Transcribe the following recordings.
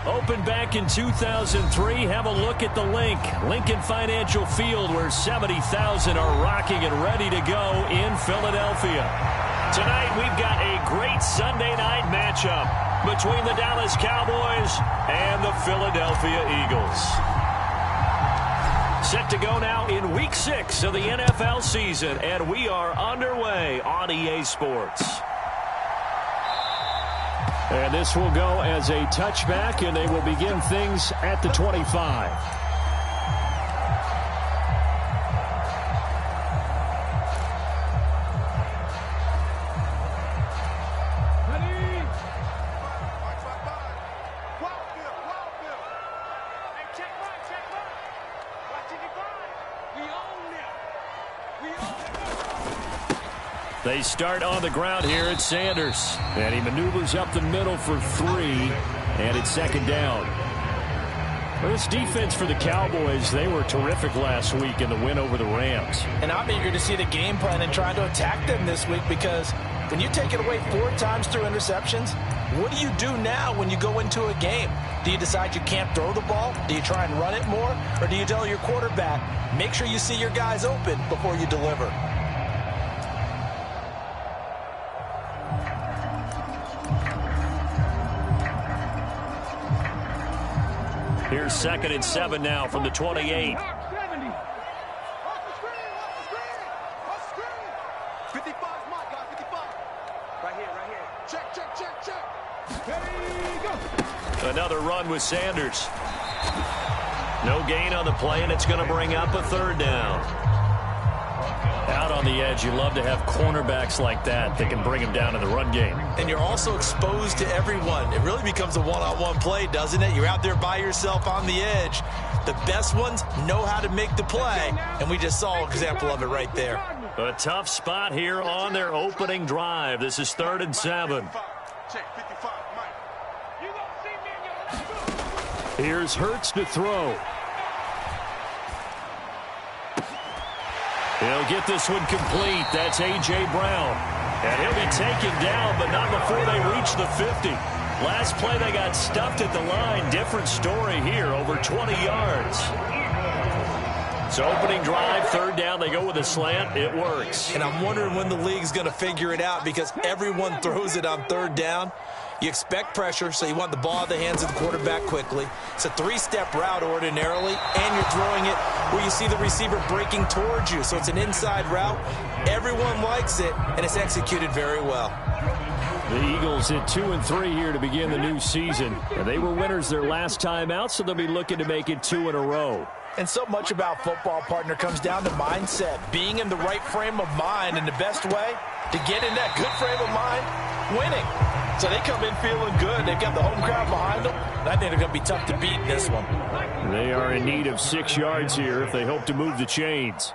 Opened back in 2003. Have a look at the Lincoln Financial Field, where 70,000 are rocking and ready to go in Philadelphia. Tonight we've got a great Sunday night matchup between the Dallas Cowboys and the Philadelphia Eagles. Set to go now in Week 6 of the NFL season, and we are underway on EA Sports. And this will go as a touchback, and they will begin things at the 25. They start on the ground here. It's Sanders. And he maneuvers up the middle for 3. And it's second down. Well, this defense for the Cowboys, they were terrific last week in the win over the Rams. And I'm eager to see the game plan and try to attack them this week, because when you take it away 4 times through interceptions, what do you do now when you go into a game? Do you decide you can't throw the ball? Do you try and run it more? Or do you tell your quarterback, make sure you see your guys open before you deliver? Here's 2nd and 7 now from the 28. 55, my guy, 55. Right here. Check. Another run with Sanders. No gain on the play, and it's going to bring up a 3rd down. Out on the edge, you love to have cornerbacks like that can bring them down in the run game. And you're also exposed to everyone. It really becomes a one-on-one play, doesn't it? You're out there by yourself on the edge. The best ones know how to make the play, and we just saw an example of it right there. A tough spot here on their opening drive. This is 3rd and 7. Here's Hurts to throw. He'll get this one complete. That's A.J. Brown. And he'll be taken down, but not before they reach the 50. Last play, they got stuffed at the line. Different story here, over 20 yards. So opening drive, 3rd down. They go with a slant. It works. And I'm wondering when the league's going to figure it out, because everyone throws it on 3rd down. You expect pressure, so you want the ball out of the hands of the quarterback quickly. It's a 3-step route ordinarily, and you're throwing it where you see the receiver breaking towards you. So it's an inside route. Everyone likes it, and it's executed very well. The Eagles at 2-3 here to begin the new season. And they were winners their last time out, so they'll be looking to make it 2 in a row. And so much about football, partner, comes down to mindset. Being in the right frame of mind, and the best way to get in that good frame of mind, winning. So they come in feeling good. They've got the home crowd behind them. I think they're going to be tough to beat in this one. They are in need of 6 yards here if they hope to move the chains.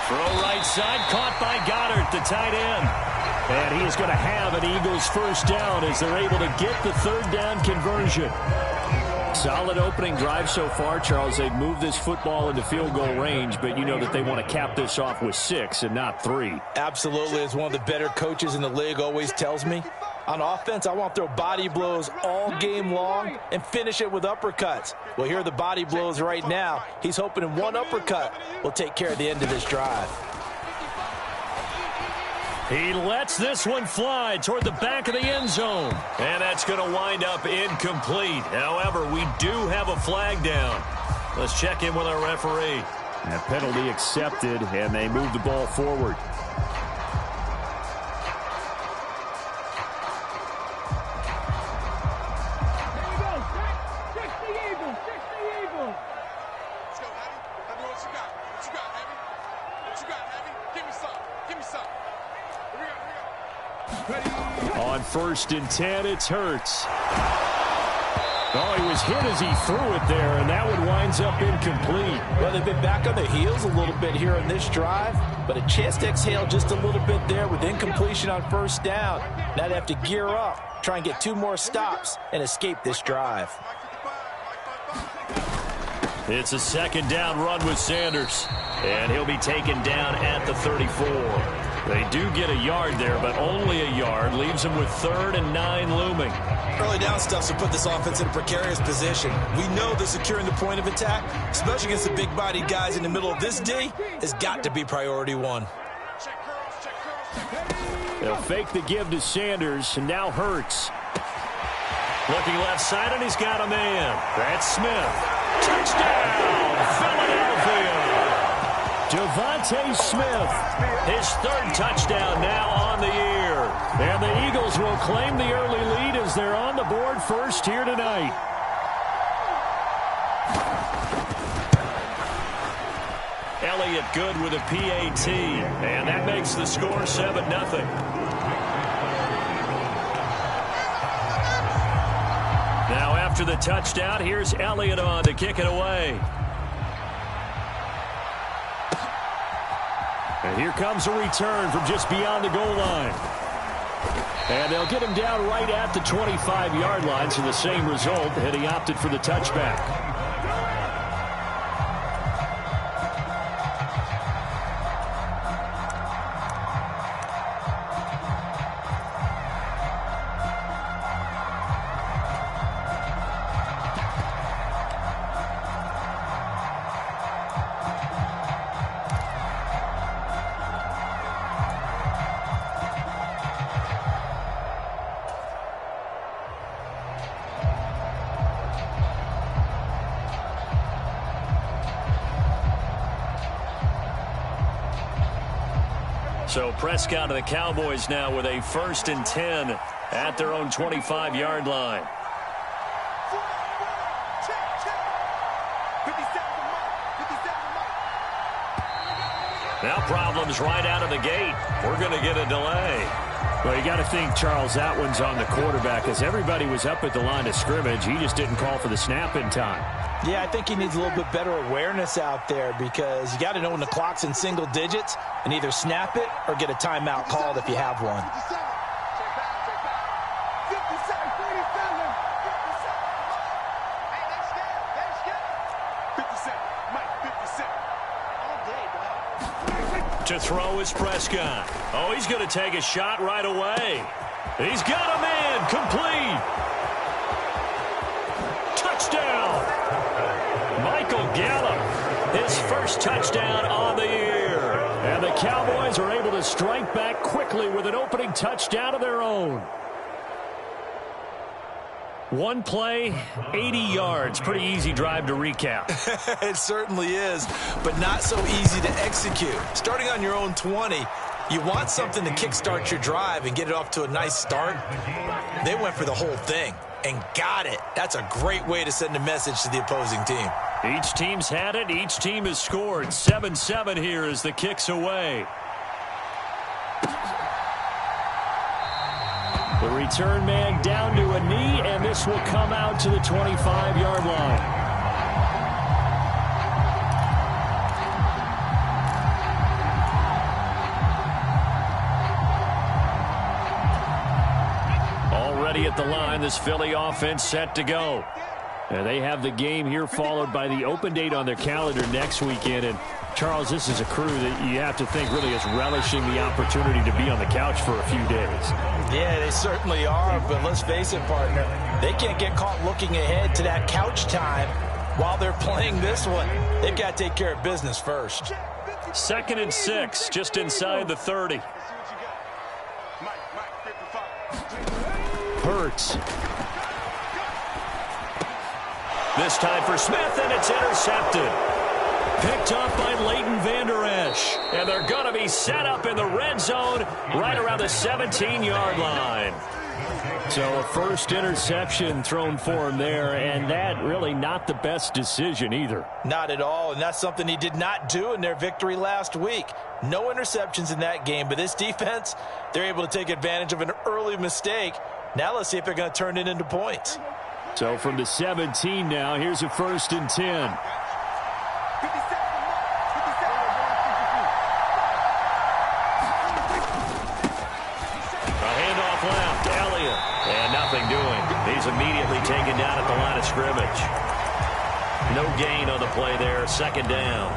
Throw right side, caught by Goddard, the tight end. And he is going to have an Eagles 1st down as they're able to get the 3rd down conversion. Solid opening drive so far, Charles. They've moved this football into field goal range, but you know that they want to cap this off with 6 and not 3. Absolutely. As one of the better coaches in the league always tells me, on offense, I want to throw body blows all game long and finish it with uppercuts. Well, here are the body blows right now. He's hoping in one uppercut will take care of the end of this drive. He lets this one fly toward the back of the end zone. And that's going to wind up incomplete. However, we do have a flag down. Let's check in with our referee. A penalty accepted, and they move the ball forward. On 1st and 10, it's Hurts. Oh, he was hit as he threw it there, and that one winds up incomplete. Well, they've been back on their heels a little bit here on this drive, but a chance to exhale just a little bit there with incompletion on 1st down. Now they have to gear up, try and get 2 more stops, and escape this drive. It's a 2nd down run with Sanders, and he'll be taken down at the 34. They do get a yard there, but only a yard. Leaves them with 3rd and 9 looming. Early down stuff will put this offense in a precarious position. We know that securing the point of attack, especially against the big-bodied guys in the middle of this D, has got to be priority one. They'll fake the give to Sanders, and now Hurts. Looking left side, and he's got a man. That's Smith. Touchdown, Philadelphia. Devontae Smith, his 3rd touchdown now on the year. And the Eagles will claim the early lead as they're on the board first here tonight. Elliott good with a PAT, and that makes the score 7-0. Now after the touchdown, here's Elliott on to kick it away. And here comes a return from just beyond the goal line. And they'll get him down right at the 25-yard line, so the same result, and he opted for the touchback. So Prescott of the Cowboys now with a 1st and 10 at their own 25-yard line. Now problems right out of the gate. We're going to get a delay. Well, you got to think, Charles, that one's on the quarterback, as everybody was up at the line of scrimmage. He just didn't call for the snap in time. Yeah, I think he needs a little bit better awareness out there, because you got to know when the clock's in single digits and either snap it or get a timeout called if you have one. To throw is Prescott. Oh, he's going to take a shot right away. He's got a man. Complete. Touchdown. Michael Gallup, his 1st touchdown on the year. And the Cowboys are able to strike back quickly with an opening touchdown of their own. One play, 80 yards. Pretty easy drive to recap. It certainly is, but not so easy to execute. Starting on your own 20, you want something to kickstart your drive and get it off to a nice start. They went for the whole thing and got it. That's a great way to send a message to the opposing team. Each team's had it. Each team has scored. 7-7 here as the kick's away. The return man down to a knee, and this will come out to the 25-yard line. Already at the line, this Philly offense set to go. And they have the game here followed by the open date on their calendar next weekend. And Charles, this is a crew that you have to think really is relishing the opportunity to be on the couch for a few days. Yeah, they certainly are, but let's face it, partner, they can't get caught looking ahead to that couch time while they're playing this one. They've got to take care of business first. 2nd and 6, just inside the 30. Hurts. This time for Smith, and it's intercepted. Picked up by Leighton Vander Esch. And they're going to be set up in the red zone right around the 17-yard line. So a 1st interception thrown for him there, and that really not the best decision either. Not at all, and that's something he did not do in their victory last week. No interceptions in that game, but this defense, they're able to take advantage of an early mistake. Now let's see if they're going to turn it into points. So from the 17 now, here's a 1st and 10. He's immediately taken down at the line of scrimmage. No gain on the play there, 2nd down.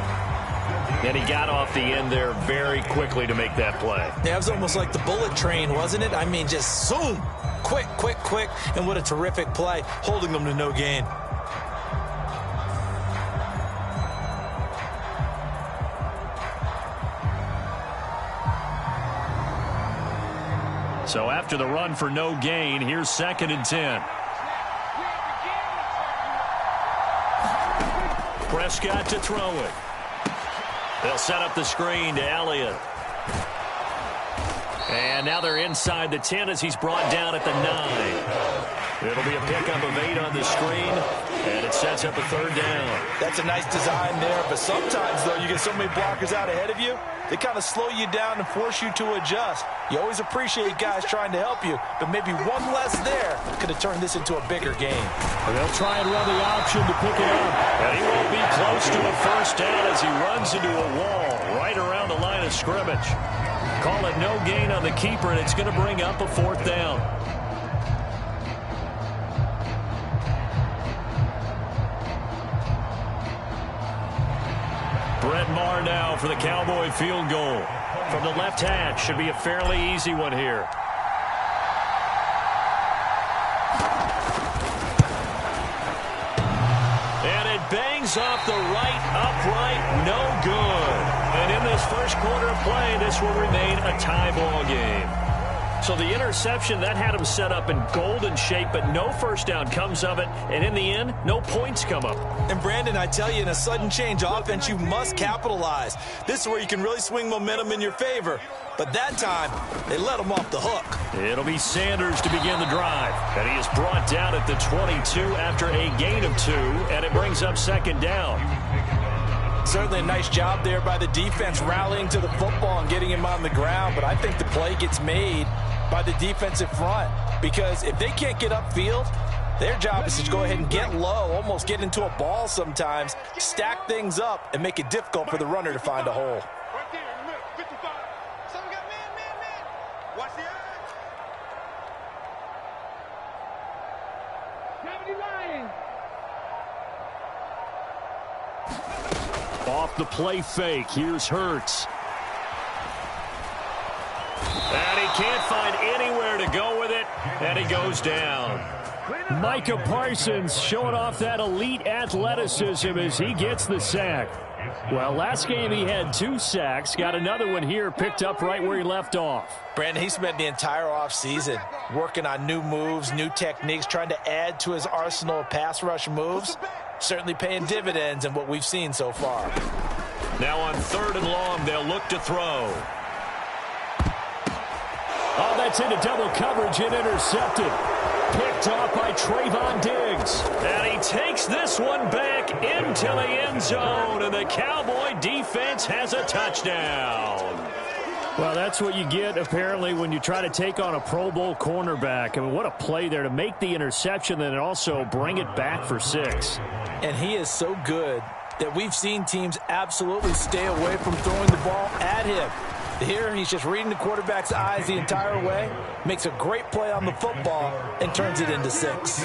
And he got off the end there very quickly to make that play. Yeah, it was almost like the bullet train, wasn't it? I mean, just zoom. Quick, quick, quick. And what a terrific play, holding them to no gain. So after the run for no gain, here's 2nd and 10. Prescott to throw it. They'll set up the screen to Elliott. And now they're inside the 10 as he's brought down at the 9. It'll be a pickup of 8 on the screen, and it sets up a 3rd down. That's a nice design there, but sometimes, though, you get so many blockers out ahead of you, they kind of slow you down and force you to adjust. You always appreciate guys trying to help you, but maybe one less there could have turned this into a bigger game. And they'll try and run the option to pick it up. And he won't be close to a 1st down as he runs into a wall right around the line of scrimmage. Call it no gain on the keeper, and it's going to bring up a 4th down. Brett Maher now for the Cowboy field goal. From the left hash, should be a fairly easy one here. And it bangs off the right upright, no good. And in this first quarter of play, this will remain a tie ball game. So the interception, that had him set up in golden shape, but no 1st down comes of it. And in the end, no points come up. And Brandon, I tell you, in a sudden change offense, you must capitalize. This is where you can really swing momentum in your favor. But that time, they let him off the hook. It'll be Sanders to begin the drive. And he is brought down at the 22 after a gain of 2, and it brings up 2nd down. Certainly a nice job there by the defense rallying to the football and getting him on the ground. But I think the play gets made by the defensive front, because if they can't get upfield, their job is to go ahead and get low, almost get into a ball sometimes, stack things up, and make it difficult for the runner to find a hole. Right there in the middle, 55. Someone got man. Watch the eyes. Gravity line. Off the play fake, here's Hurts. And he can't find anywhere to go with it, and he goes down. Micah Parsons showing off that elite athleticism as he gets the sack. Well, last game he had 2 sacks, got another one here, picked up right where he left off. Brandon, he spent the entire offseason working on new moves, new techniques, trying to add to his arsenal of pass rush moves. Certainly paying dividends in what we've seen so far. Now on 3rd and long, they'll look to throw. Oh, that's into double coverage and intercepted. Picked off by Trayvon Diggs. And he takes this one back into the end zone, and the Cowboy defense has a touchdown. Well, that's what you get, apparently, when you try to take on a Pro Bowl cornerback. I mean, what a play there to make the interception and also bring it back for 6. And he is so good that we've seen teams absolutely stay away from throwing the ball at him. Here, he's just reading the quarterback's eyes the entire way, makes a great play on the football, and turns it into 6.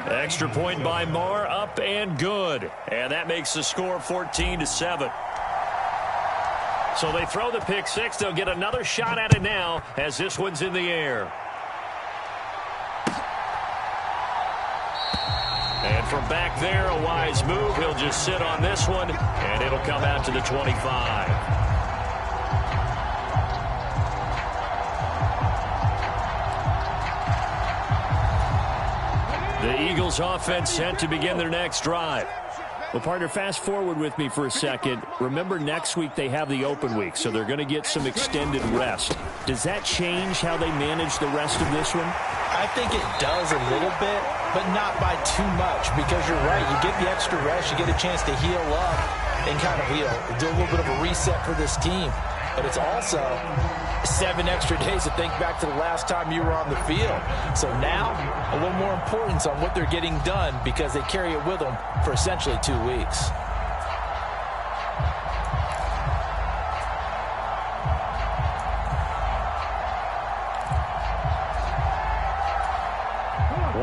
Extra point by Maher, up and good. And that makes the score 14-7. So they throw the pick 6. They'll get another shot at it now as this one's in the air. And from back there, a wise move. He'll just sit on this one, and it'll come out to the 25. The Eagles offense set to begin their next drive. Well, partner, fast forward with me for a second. Remember, next week they have the open week, so they're going to get some extended rest. Does that change how they manage the rest of this one? I think it does a little bit, but not by too much, because you're right. You get the extra rest, you get a chance to heal up and kind of do a little bit of a reset for this team. But it's also 7 extra days to think back to the last time you were on the field. So now, a little more importance on what they're getting done because they carry it with them for essentially 2 weeks.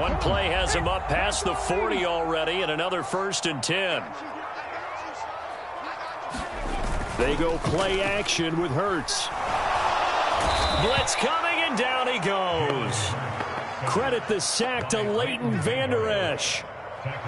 One play has him up past the 40 already, and another 1st and 10. They go play action with Hurts. Blitz coming, and down he goes. Credit the sack to Leighton Vander Esch.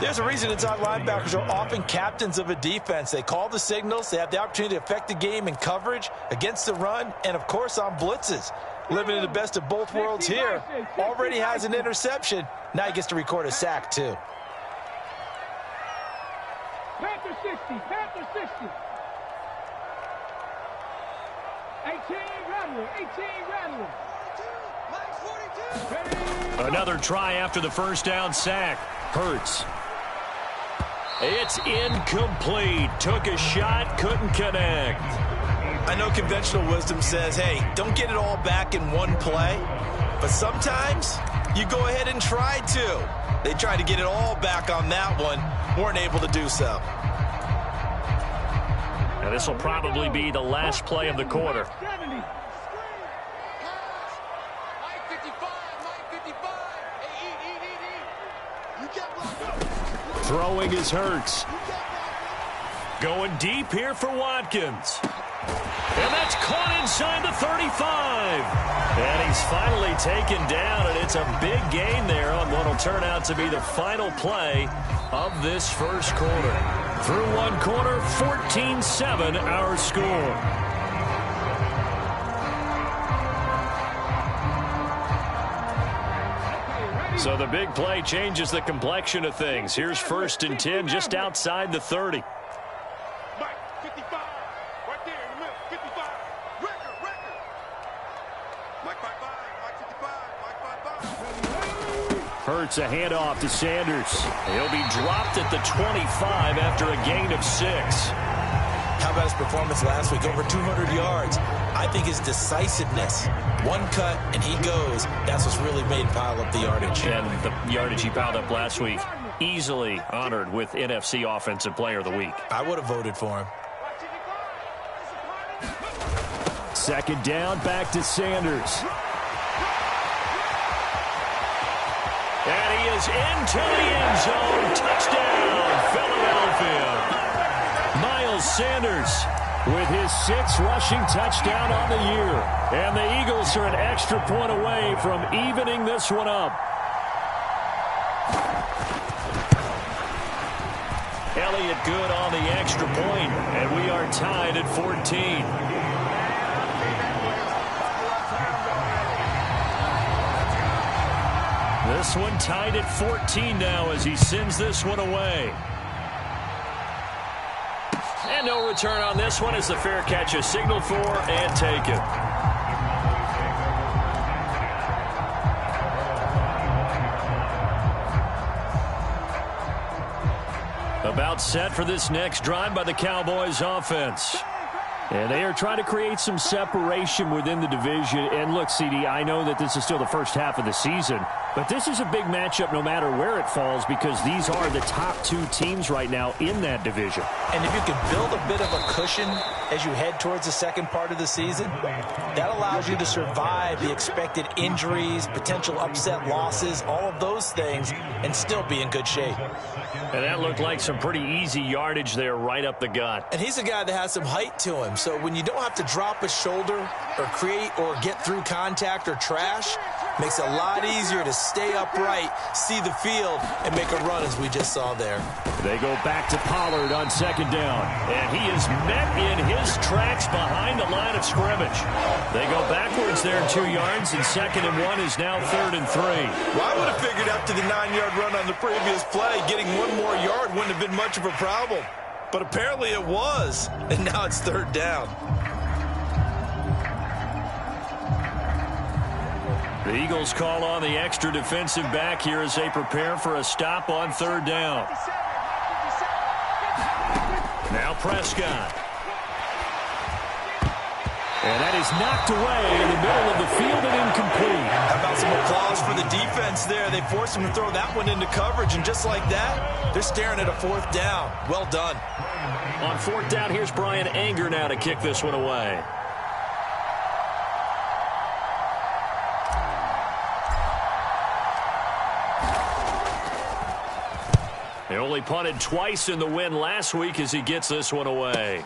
There's a reason inside linebackers are often captains of a defense. They call the signals. They have the opportunity to affect the game in coverage, against the run, and, of course, on blitzes. Living in the best of both worlds here. Already has an interception. Now he gets to record a sack, too. Panther 60, Panther 60. 18 Rattler, 18 Rattler. Another try after the first down sack. Hurts. It's incomplete. Took a shot, couldn't connect. I know conventional wisdom says, hey, don't get it all back in one play. But sometimes you go ahead and try to. They tried to get it all back on that one. Weren't able to do so. Now this will probably be the last play of the quarter. Throwing is Hurts. Going deep here for Watkins. And that's caught inside the 35. And he's finally taken down, and it's a big gain there on what will turn out to be the final play of this first quarter. Through one quarter, 14-7 our score. So the big play changes the complexion of things. Here's 1st and 10 just outside the 30. Mike, 55. Right there in the middle, 55. Record. Mike 55, Mike 55, Mike 55. Hurts a handoff to Sanders. He'll be dropped at the 25 after a gain of 6. How about his performance last week? Over 200 yards. I think his decisiveness. One cut, and he goes. That's what's really made him pile up the yardage. And the yardage he piled up last week, easily honored with NFC Offensive Player of the Week. I would have voted for him. 2nd down, back to Sanders. And he is into the end zone. Touchdown, Philadelphia. Miles Sanders with his 6th rushing touchdown on the year. And the Eagles are an extra point away from evening this one up. Elliott good on the extra point, and we are tied at 14. This one tied at 14 now as he sends this one away. And no return on this one as the fair catch is signaled for and taken. About set for this next drive by the Cowboys offense. And they are trying to create some separation within the division. And look, CD, I know that this is still the first half of the season, but this is a big matchup no matter where it falls because these are the top 2 teams right now in that division. And if you can build a bit of a cushion as you head towards the second part of the season, that allows you to survive the expected injuries, potential upset losses, all of those things, and still be in good shape. And that looked like some pretty easy yardage there right up the gut. And he's a guy that has some height to him, so when you don't have to drop a shoulder or create or get through contact or trash, makes it a lot easier to stay upright, see the field, and make a run as we just saw there. They go back to Pollard on 2nd down, and he is met in his tracks behind the line of scrimmage. They go backwards there 2 yards, and 2nd and 1 is now 3rd and 3. Well, I would have figured after the 9-yard run on the previous play, getting 1 more yard wouldn't have been much of a problem. But apparently it was, and now it's 3rd down. The Eagles call on the extra defensive back here as they prepare for a stop on 3rd down. Now Prescott. And that is knocked away in the middle of the field and incomplete. How about some applause for the defense there? They forced him to throw that one into coverage, and just like that, they're staring at a 4th down. Well done. On 4th down, here's Brian Anger now to kick this one away. He only punted twice in the win last week as he gets this one away.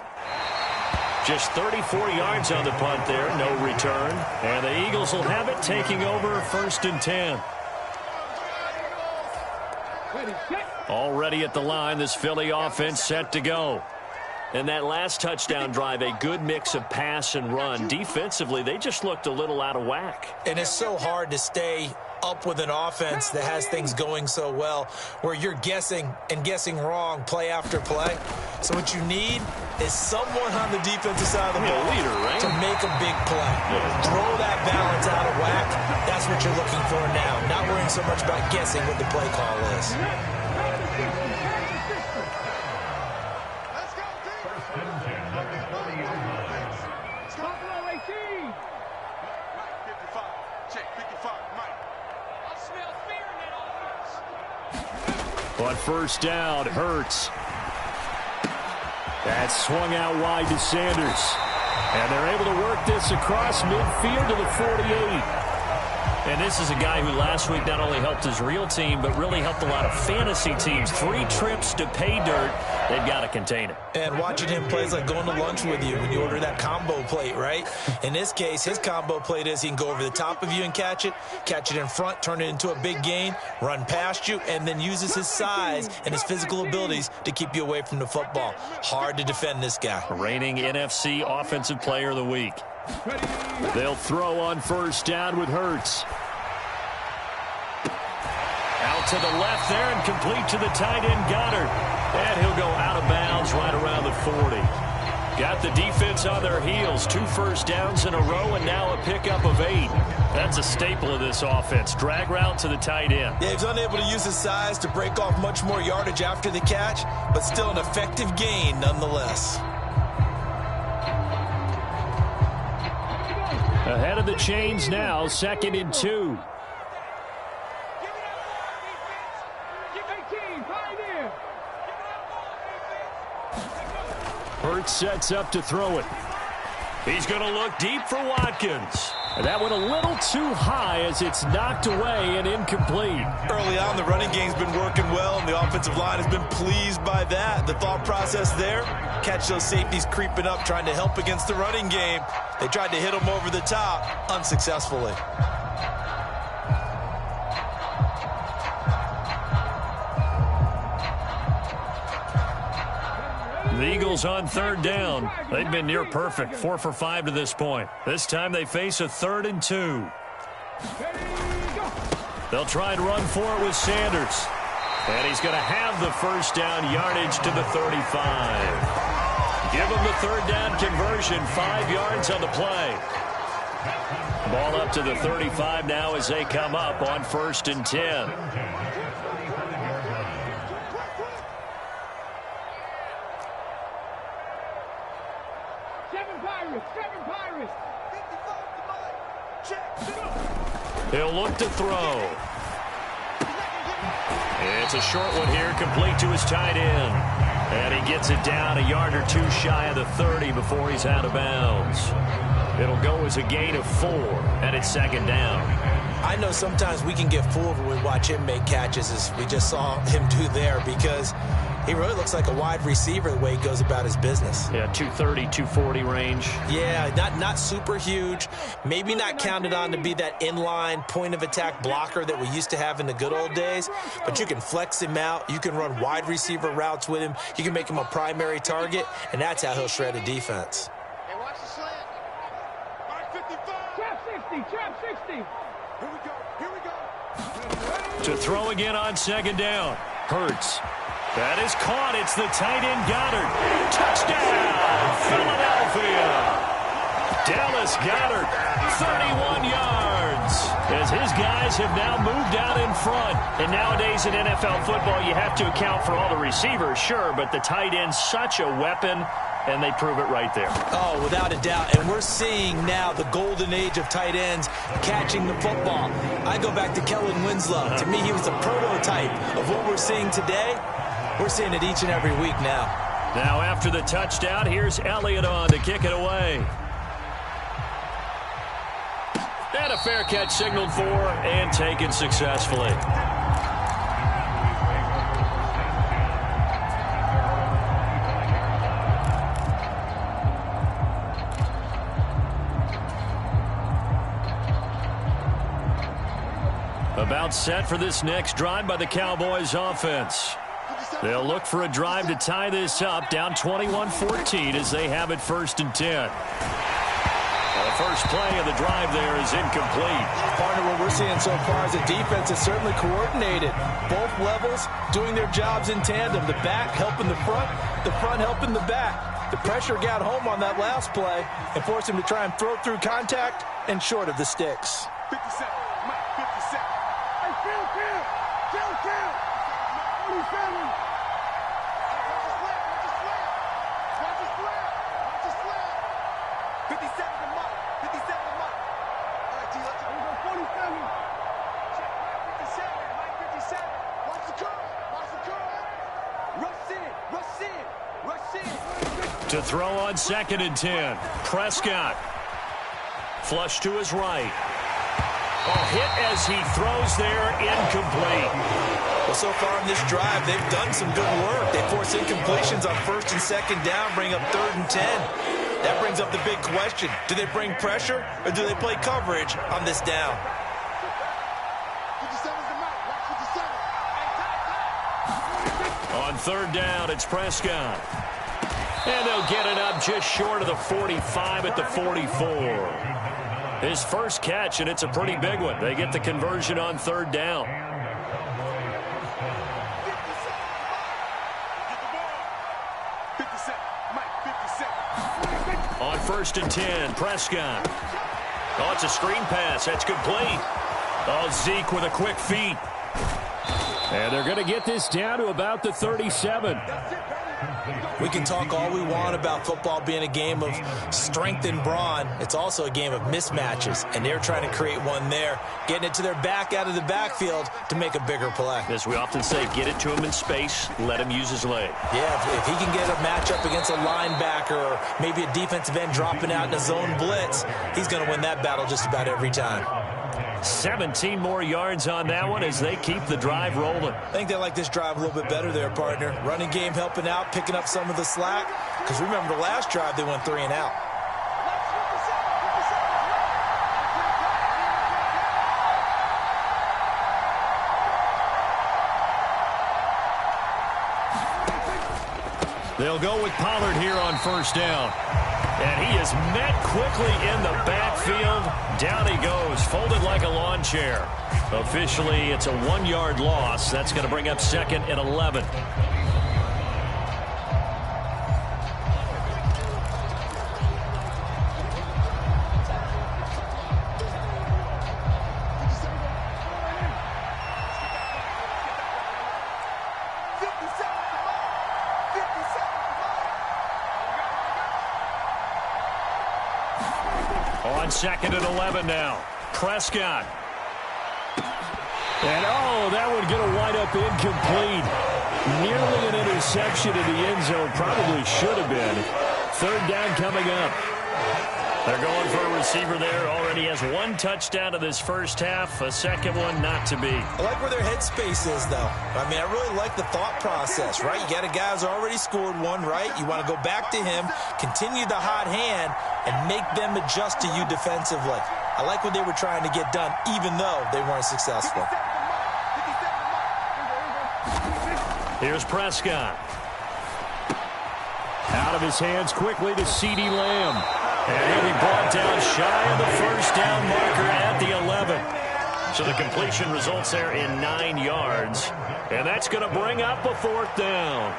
Just 34 yards on the punt there, no return. And the Eagles will have it, taking over 1st and 10. Already at the line, this Philly offense set to go. And that last touchdown drive, a good mix of pass and run. Defensively, they just looked a little out of whack. And it's so hard to stay up with an offense that has things going so well, where you're guessing and guessing wrong play after play. So what you need is someone on the defensive side of the ball leader, right? to make a big play. Throw that balance out of whack. That's what you're looking for now. Not worrying so much about guessing what the play call is. On 1st down, Hurts. That's swung out wide to Sanders. And they're able to work this across midfield to the 48. And this is a guy who last week not only helped his real team, but really helped a lot of fantasy teams. 3 trips to pay dirt. They've got to contain it. And watching him play is like going to lunch with you when you order that combo plate, right? In this case, his combo plate is he can go over the top of you and catch it in front, turn it into a big gain, run past you, and then uses his size and his physical abilities to keep you away from the football. Hard to defend this guy. Reigning NFC Offensive Player of the Week. They'll throw on 1st down with Hurts. Out to the left there and complete to the tight end Goddard. And he'll go out of bounds right around the 40. Got the defense on their heels. 2 first downs in a row and now a pickup of 8. That's a staple of this offense. Drag route to the tight end. Yeah, he's unable to use his size to break off much more yardage after the catch, but still an effective gain nonetheless. Ahead of the chains now, 2nd and 2. Hurts sets up to throw it. He's going to look deep for Watkins. And that went a little too high as it's knocked away and incomplete. Early on, the running game's been working well, and the offensive line has been pleased by that. The thought process there, catch those safeties creeping up, trying to help against the running game. They tried to hit them over the top, unsuccessfully. The Eagles on 3rd down. They've been near perfect, 4 for 5 to this point. This time they face a 3rd and 2. They'll try and run for it with Sanders. And he's going to have the 1st down yardage to the 35. Give him the 3rd down conversion, 5 yards on the play. Ball up to the 35 now as they come up on 1st and 10. He'll look to throw. It's a short one here, complete to his tight end. And he gets it down a yard or 2 shy of the 30 before he's out of bounds. It'll go as a gain of 4, and it's 2nd down. I know sometimes we can get fooled when we watch him make catches, as we just saw him do there, because he really looks like a wide receiver the way he goes about his business. Yeah, 230, 240 range. Yeah, not super huge. Maybe not counted on to be that inline point-of-attack blocker that we used to have in the good old days, but you can flex him out. You can run wide receiver routes with him. You can make him a primary target, and that's how he'll shred a defense. Hey, watch the slant. Mark 55. Trap 60, trap 60. Here we go, here we go. To throw again on 2nd down. Hurts. That is caught. It's the tight end Goddard. Touchdown, Philadelphia. Dallas Goddard, 31 yards. As his guys have now moved out in front. And nowadays in NFL football, you have to account for all the receivers, sure, but the tight end's such a weapon, and they prove it right there. Oh, without a doubt. And we're seeing now the golden age of tight ends catching the football. I go back to Kellen Winslow. To me, he was a prototype of what we're seeing today. We're seeing it each and every week now. Now after the touchdown, here's Elliott on to kick it away. And a fair catch signaled for and taken successfully. About set for this next drive by the Cowboys offense. They'll look for a drive to tie this up, down 21-14 as they have it 1st and 10. The first play of the drive there is incomplete. Partner, what we're seeing so far is the defense is certainly coordinated. Both levels doing their jobs in tandem. The back helping the front helping the back. The pressure got home on that last play and forced him to try and throw through contact and short of the sticks. 57, Mike, 57. Hey, kill. 47. Watch his flare. 57 to Mike. 57 to Mike. All right, D, let's go 47. Check Mike 57. Watch the curl. Rush in. To throw on 2nd and 10. Prescott. Flush to his right. Hit as he throws there, incomplete. Well, so far in this drive, they've done some good work. They force incompletions on 1st and 2nd down, bring up 3rd and 10. That brings up the big question. Do they bring pressure or do they play coverage on this down? 57's the Mike. Watch 57. On 3rd down, it's Prescott. And they'll get it up just short of the 45 at the 44. His first catch, and it's a pretty big one. They get the conversion on 3rd down. On 1st and 10, Prescott. It's a screen pass. That's complete. Zeke with a quick feet. And they're going to get this down to about the 37. We can talk all we want about football being a game of strength and brawn. It's also a game of mismatches, and they're trying to create one there, getting it to their back out of the backfield to make a bigger play. As we often say, get it to him in space, let him use his leg. Yeah, if he can get a matchup against a linebacker or maybe a defensive end dropping out in a zone blitz, he's going to win that battle just about every time. 17 more yards on that one as they keep the drive rolling. I think they like this drive a little bit better there, partner. Running game helping out, picking up some of the slack. Because remember the last drive, they went 3 and out. They'll go with Pollard here on 1st down. And he is met quickly in the backfield. Down he goes, folded like a lawn chair. Officially, it's a 1-yard loss. That's going to bring up 2nd and 11. On 2nd and 11 now. Prescott. And, that would get a wind up incomplete. Nearly an interception in the end zone. Probably should have been. 3rd down coming up. They're going for a receiver there. Already has 1 touchdown in this first half. A second one not to be. I like where their headspace is, though. I mean, I really like the thought process, right? You got a guy who's already scored 1, right? You want to go back to him, continue the hot hand, and make them adjust to you defensively. I like what they were trying to get done, even though they weren't successful. Here's Prescott. Out of his hands quickly to CeeDee Lamb. And he'll be brought down shy of the 1st down marker at the 11. So the completion results there in 9 yards. And that's going to bring up a 4th down.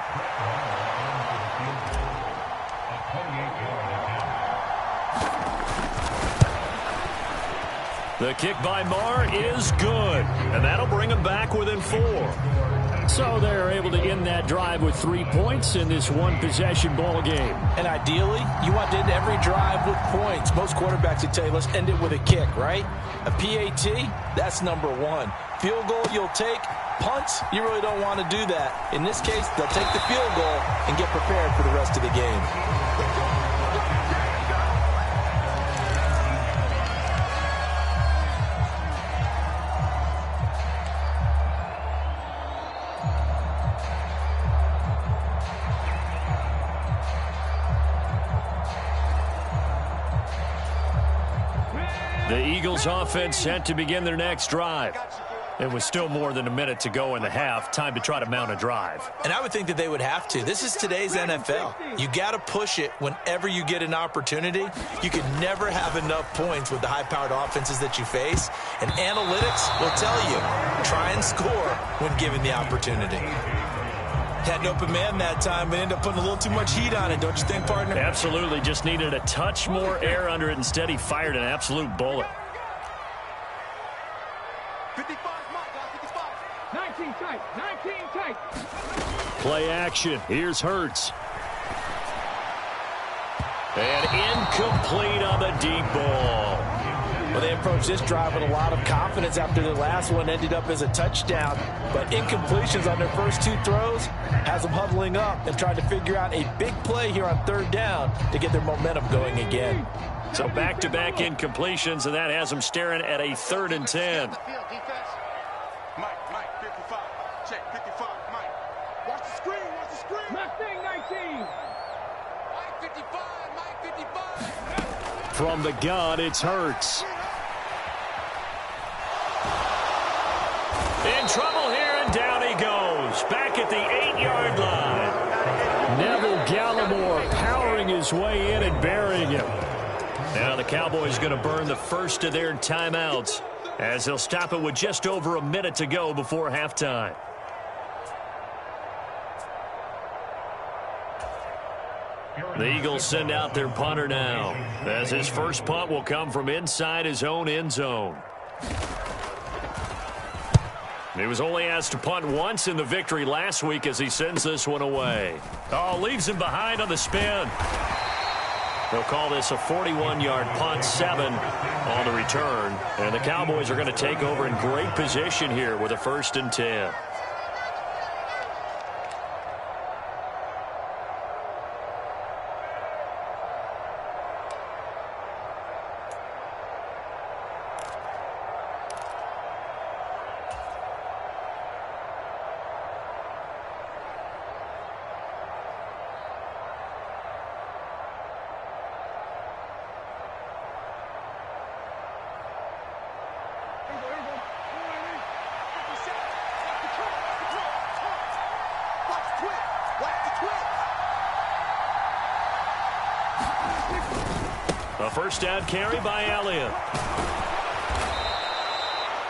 The kick by Marr is good. And that'll bring them back within 4. So they're able to end that drive with 3 points in this 1-possession ball game. And ideally, you want to end every drive with points. Most quarterbacks would tell you, let's end it with a kick, right? A PAT, that's number 1. Field goal, you'll take. Punts, you really don't want to do that. In this case, they'll take the field goal and get prepared for the rest of the game. The Eagles offense set to begin their next drive. It was still more than a minute to go in the half. Time to try to mount a drive. And I would think that they would have to. This is today's NFL. You got to push it whenever you get an opportunity. You can never have enough points with the high-powered offenses that you face. And analytics will tell you, try and score when given the opportunity. Had an open man that time, but ended up putting a little too much heat on it, don't you think, partner? Absolutely. Just needed a touch more air under it. Instead, he fired an absolute bullet. 55, Mike, 55. 19 tight, 19 tight. Play action. Here's Hurts. And incomplete on the deep ball. Well, they approached this drive with a lot of confidence after the last one ended up as a touchdown. But incompletions on their first two throws has them huddling up and trying to figure out a big play here on third down to get their momentum going again. So back-to-back incompletions, and that has them staring at a 3rd and 10. Mike, 55. Check, 55, Mike. Watch the screen, watch the screen. Mustang 19. Mike 55, Mike 55. From the gun, it's Hurts. In trouble here, and down he goes. Back at the 8-yard line. Neville Gallimore powering his way in and burying him. Now the Cowboys going to burn the first of their timeouts as they'll stop it with just over a minute to go before halftime. The Eagles send out their punter now, as his first punt will come from inside his own end zone. He was only asked to punt once in the victory last week as he sends this one away. Oh, leaves him behind on the spin. They'll call this a 41-yard punt, 7 on the return. And the Cowboys are going to take over in great position here with a 1st and 10. A first down carry by Elliott.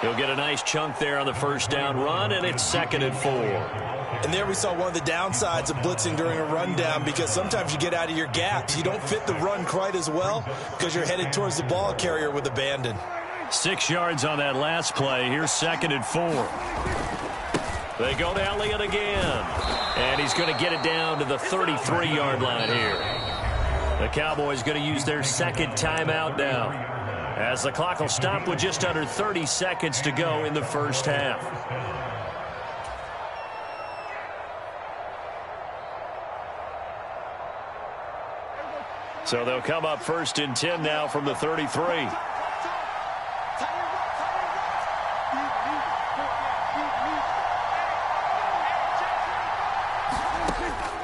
He'll get a nice chunk there on the first down run, and it's 2nd and 4. And there we saw one of the downsides of blitzing during a rundown, because sometimes you get out of your gaps. You don't fit the run quite as well because you're headed towards the ball carrier with abandon. 6 yards on that last play. Here's 2nd and 4. They go to Elliott again. And he's going to get it down to the 33-yard line here. The Cowboys going to use their 2nd timeout now, as the clock will stop with just under 30 seconds to go in the first half. So they'll come up 1st and 10 now from the 33.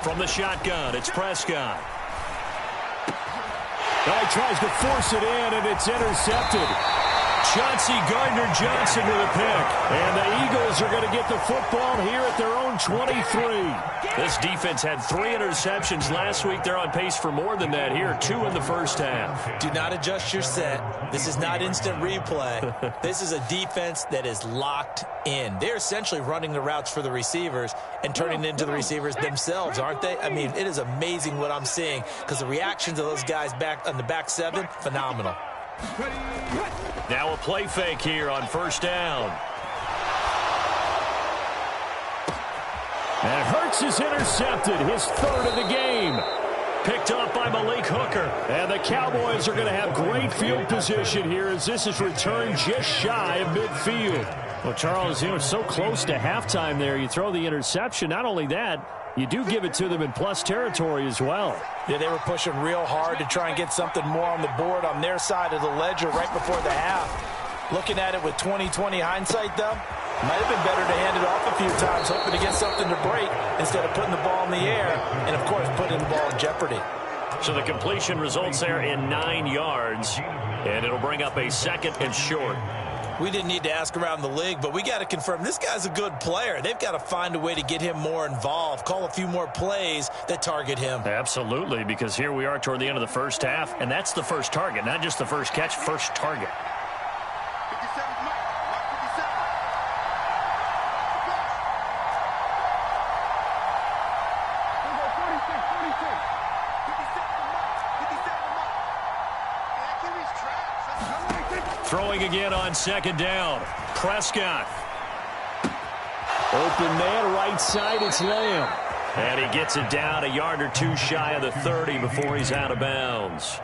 From the shotgun, it's Prescott. Now he tries to force it in, and it's intercepted. Chauncey Gardner-Johnson with a pick. And the Eagles are going to get the football here at their own 23. This defense had 3 interceptions last week. They're on pace for more than that here. 2 in the first half. Do not adjust your set. This is not instant replay. This is a defense that is locked in. They're essentially running the routes for the receivers and turning it into the receivers themselves, aren't they? I mean, it is amazing what I'm seeing, because the reactions of those guys back on the back 7, phenomenal. Now a play fake here on first down. And Hurts is intercepted, his 3rd of the game. Picked up by Malik Hooker. And the Cowboys are going to have great field position here as this is returned just shy of midfield. Well, Charles, so close to halftime there. You throw the interception. Not only that, you do give it to them in plus territory as well. Yeah, they were pushing real hard to try and get something more on the board on their side of the ledger right before the half. Looking at it with 20/20 hindsight, though, might have been better to hand it off a few times, hoping to get something to break instead of putting the ball in the air and, of course, putting the ball in jeopardy. So the completion results there in 9 yards, and it'll bring up a 2nd and short. We didn't need to ask around the league, but we got to confirm this guy's a good player. They've got to find a way to get him more involved, call a few more plays that target him. Absolutely, because here we are toward the end of the first half, and that's the first target, not just the first catch, first target. 57, Mike. Mark 57. Here we go, 46, 46. 57, Mike. 57, Mike. Hey, that QB's trash. Throwing again on second down. Prescott. Open man, right side, it's Lamb. And he gets it down a yard or two shy of the 30 before he's out of bounds.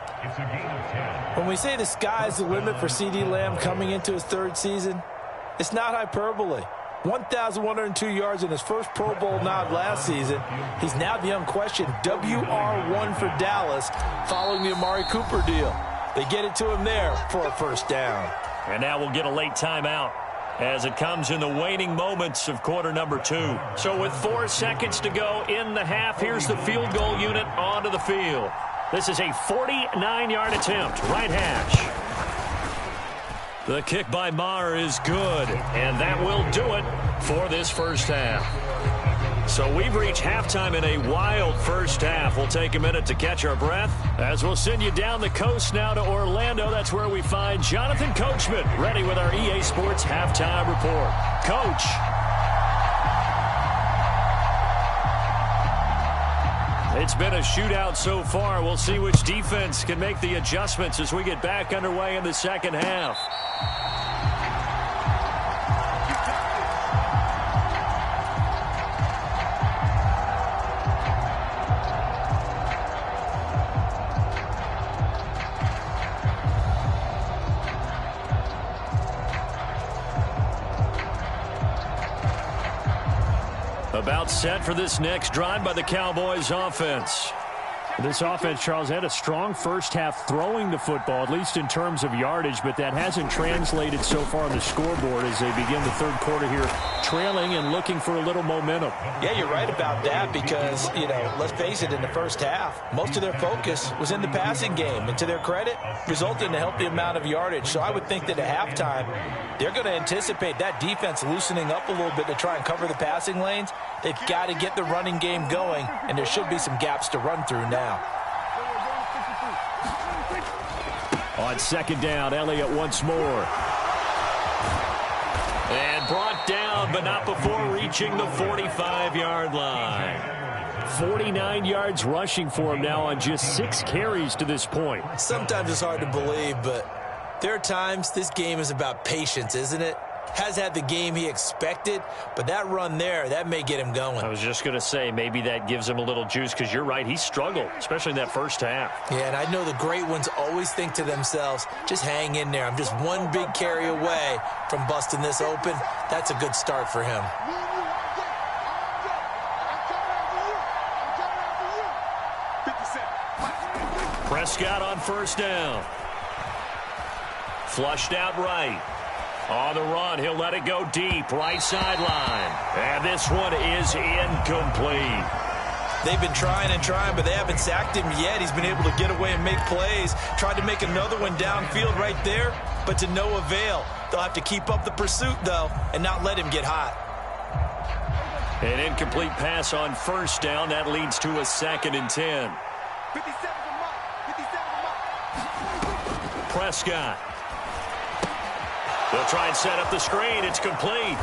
When we say the sky's the limit for C.D. Lamb coming into his third season, it's not hyperbole. 1,102 yards in his first Pro Bowl nod last season. He's now the unquestioned WR1 for Dallas following the Amari Cooper deal. They get it to him there for a first down. And now we'll get a late timeout as it comes in the waning moments of quarter number 2. So with 4 seconds to go in the half, here's the field goal unit onto the field. This is a 49-yard attempt, right hash. The kick by Maher is good, and that will do it for this first half. So we've reached halftime in a wild first half. We'll take a minute to catch our breath as we'll send you down the coast now to Orlando. That's where we find Jonathan Coachman ready with our EA Sports halftime report. Coach. It's been a shootout so far. We'll see which defense can make the adjustments as we get back underway in the second half. About set for this next drive by the Cowboys offense. This offense, Charles, had a strong first half throwing the football, at least in terms of yardage, but that hasn't translated so far on the scoreboard as they begin the third quarter here, trailing and looking for a little momentum. Yeah, you're right about that because, let's face it, in the first half, most of their focus was in the passing game, and to their credit, resulted in a healthy amount of yardage. So I would think that at halftime, they're going to anticipate that defense loosening up a little bit to try and cover the passing lanes. They've got to get the running game going, and there should be some gaps to run through now. On second down, Elliott once more. And brought down, but not before reaching the 45-yard line. 49 yards rushing for him now on just 6 carries to this point. Sometimes it's hard to believe, but there are times this game is about patience, isn't it? Has had the game he expected, but that run there, that may get him going. I was just going to say, maybe that gives him a little juice, because you're right, he struggled, especially in that first half. Yeah, and I know the great ones always think to themselves, just hang in there. I'm just one big carry away from busting this open. That's a good start for him. Prescott on first down. Flushed out right. On the run, he'll let it go deep, right sideline. And this one is incomplete. They've been trying and trying, but they haven't sacked him yet. He's been able to get away and make plays. Tried to make another one downfield right there, but to no avail. They'll have to keep up the pursuit, though, and not let him get hot. An incomplete pass on first down. That leads to a 2nd and 10. 57 Prescott. They'll try and set up the screen. It's complete.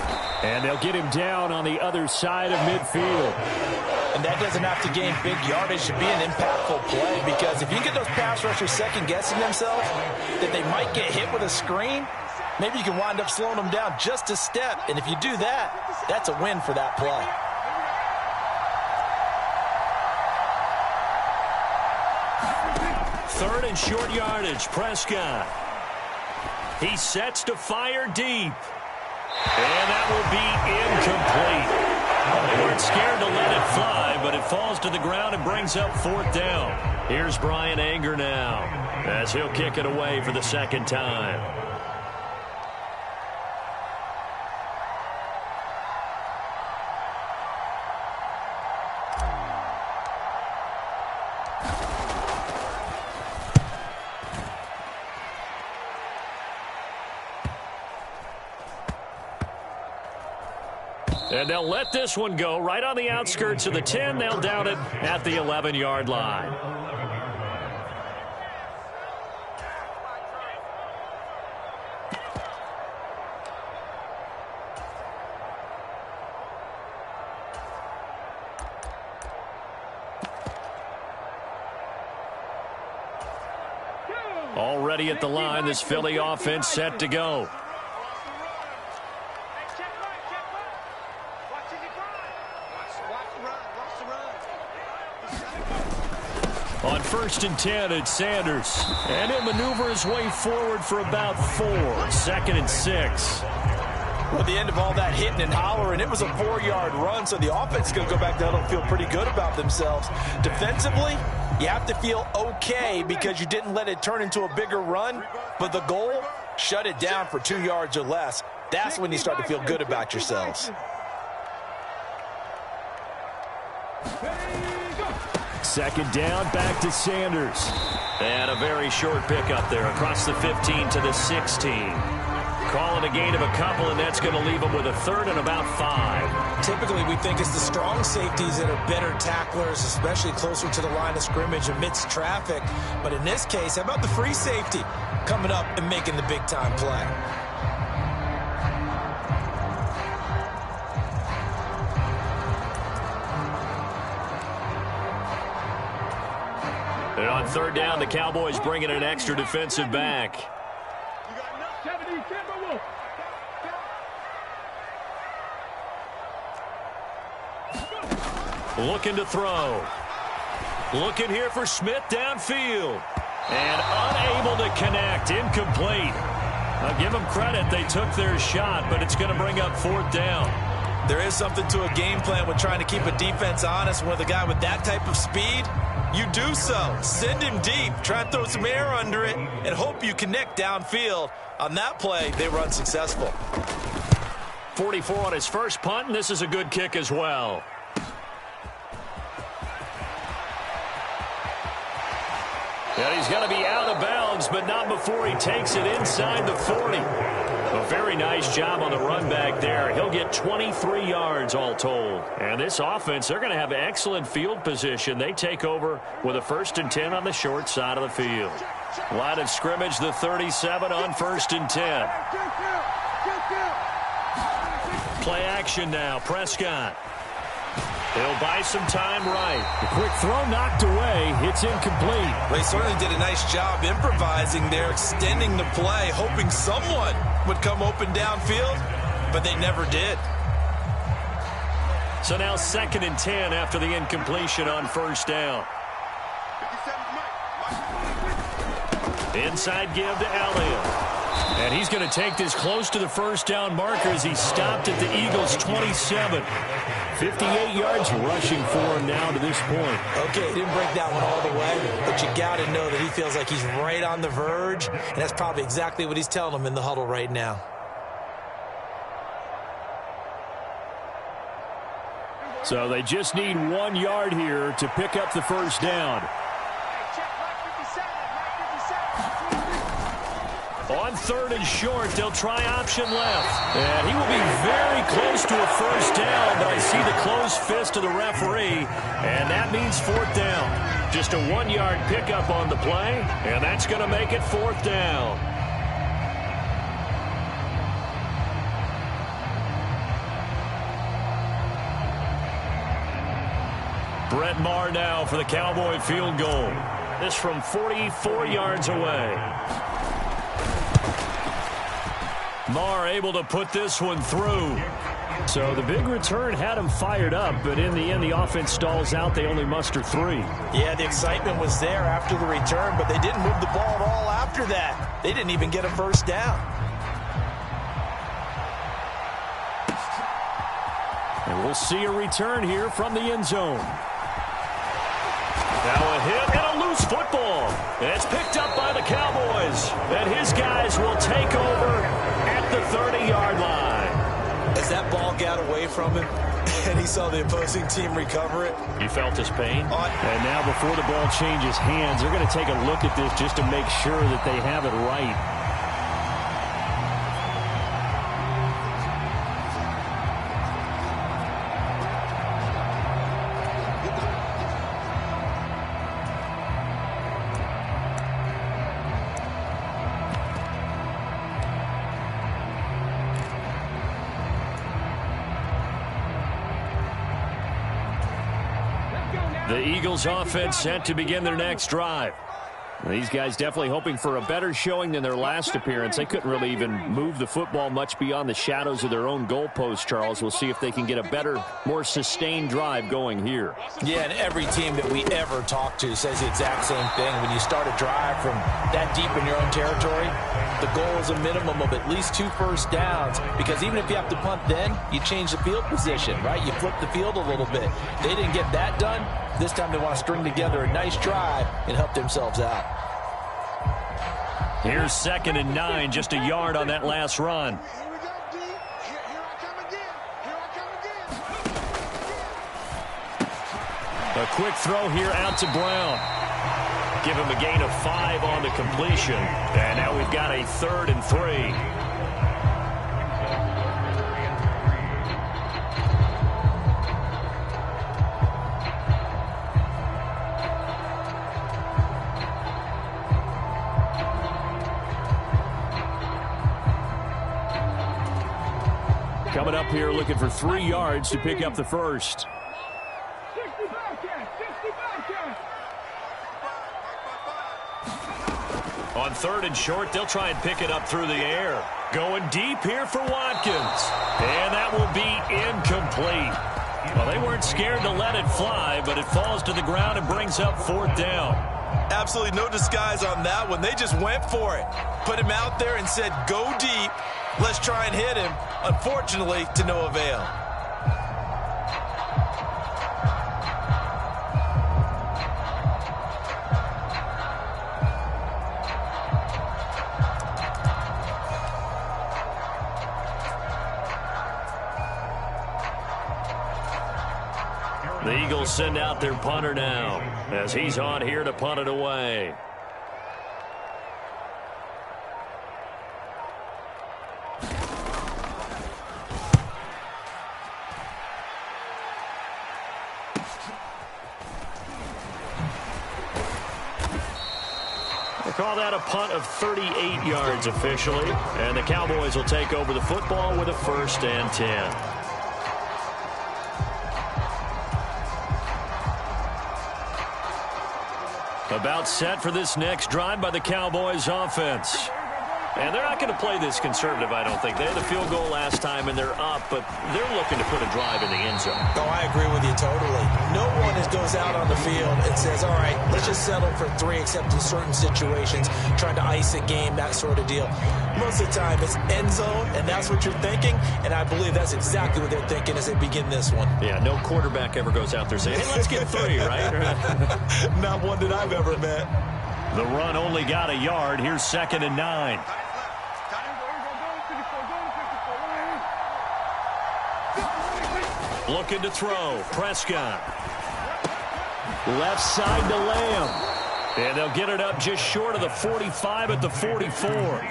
And they'll get him down on the other side of midfield. And that doesn't have to gain big yardage to be an impactful play, because if you get those pass rushers second-guessing themselves that they might get hit with a screen, maybe you can wind up slowing them down just a step. And if you do that, that's a win for that play. Third and short yardage, Prescott. He sets to fire deep. And that will be incomplete. They weren't scared to let it fly, but it falls to the ground and brings up 4th down. Here's Brian Anger now as he'll kick it away for the 2nd time. And they'll let this one go right on the outskirts of the 10. They'll down it at the 11-yard line. Already at the line, this Philly offense set to go. On 1st and 10, it's Sanders. And he'll maneuver his way forward for about 4. 2nd and 6. Well, at the end of all that hitting and hollering, it was a 4-yard run, so the offense is going to go back down and feel pretty good about themselves. Defensively, you have to feel okay because you didn't let it turn into a bigger run, but the goal, shut it down for 2 yards or less. That's when you start to feel good about yourselves. 2nd down, back to Sanders. And a very short pickup there across the 15 to the 16. Calling a gain of a couple, and that's going to leave them with a 3rd and about 5. Typically, we think it's the strong safeties that are better tacklers, especially closer to the line of scrimmage amidst traffic. But in this case, how about the free safety coming up and making the big-time play? And on 3rd down, the Cowboys bring in an extra defensive back. Looking to throw. Looking here for Smith downfield. And unable to connect. Incomplete. I'll give them credit. They took their shot, but it's going to bring up 4th down. There is something to a game plan with trying to keep a defense honest. With a guy with that type of speed, you do so. Send him deep. Try and throw some air under it and hope you connect downfield. On that play, they were unsuccessful. 44 on his first punt, and this is a good kick as well. And he's going to be out of bounds, but not before he takes it inside the 40. A very nice job on the run back there. He'll get 23 yards all told. And this offense, they're going to have excellent field position. They take over with a 1st and 10 on the short side of the field. Line of scrimmage, the 37 on 1st and 10. Play action now, Prescott. He'll buy some time right. The quick throw knocked away. It's incomplete. They certainly did a nice job improvising there, extending the play, hoping someone would come open downfield, but they never did. So now 2nd and 10 after the incompletion on 1st down. Inside give to Elliott. And he's going to take this close to the 1st down marker as he stopped at the Eagles' 27. 58 yards rushing for him now to this point. Okay, he didn't break that one all the way, but you got to know that he feels like he's right on the verge, and that's probably exactly what he's telling them in the huddle right now. So they just need 1 yard here to pick up the 1st down. On 3rd and short, they'll try option left. And he will be very close to a 1st down, but I see the closed fist of the referee, and that means 4th down. Just a 1 yard pickup on the play, and that's going to make it 4th down. Brett Maher now for the Cowboy field goal. This from 44 yards away. Maher able to put this one through. So the big return had him fired up, but in the end, the offense stalls out. They only muster 3. Yeah, the excitement was there after the return, but they didn't move the ball at all after that. They didn't even get a 1st down. And we'll see a return here from the end zone. Now a hit and a loose football. And it's picked up by the Cowboys. And his guys will take over at the 30-yard line. As that ball got away from him and he saw the opposing team recover it. You felt his pain? And now before the ball changes hands, they're going to take a look at this just to make sure that they have it right. The Eagles offense set to begin their next drive. These guys definitely hoping for a better showing than their last appearance. They couldn't really even move the football much beyond the shadows of their own goalpost, Charles. We'll see if they can get a better, more sustained drive going here. Yeah, and every team that we ever talk to says the exact same thing. When you start a drive from that deep in your own territory, the goal is a minimum of at least 2 first downs, because even if you have to punt then, you change the field position, right? You flip the field a little bit. They didn't get that done. This time they want to string together a nice drive and help themselves out. Here's 2nd and 9, just a yard on that last run. Here we go, D. Here I come again. Here I come again. A quick throw here out to Brown. Give him a gain of 5 on the completion. And now we've got a 3rd and 3. Coming up here looking for 3 yards to pick up the first. On 3rd and short, they'll try and pick it up through the air. Going deep here for Watkins. And that will be incomplete. Well, they weren't scared to let it fly, but it falls to the ground and brings up 4th down. Absolutely no disguise on that one. They just went for it. Put him out there and said, go deep. Let's try and hit him. Unfortunately, to no avail. The Eagles send out their punter now as he's on here to punt it away. They call that a punt of 38 yards officially, and the Cowboys will take over the football with a 1st and 10. About set for this next drive by the Cowboys offense. And they're not going to play this conservative, I don't think. They had the field goal last time, and they're up, but they're looking to put a drive in the end zone. Oh, I agree with you totally. No one goes out on the field and says, all right, let's just settle for 3, except in certain situations, trying to ice a game, that sort of deal. Most of the time, it's end zone, and that's what you're thinking, and I believe that's exactly what they're thinking as they begin this one. Yeah, no quarterback ever goes out there saying, hey, let's get 3, right? Not one that I've ever met. The run only got a yard. Here's 2nd and 9. Looking to throw. Prescott. Left side to Lamb. And they'll get it up just short of the 45 at the 44.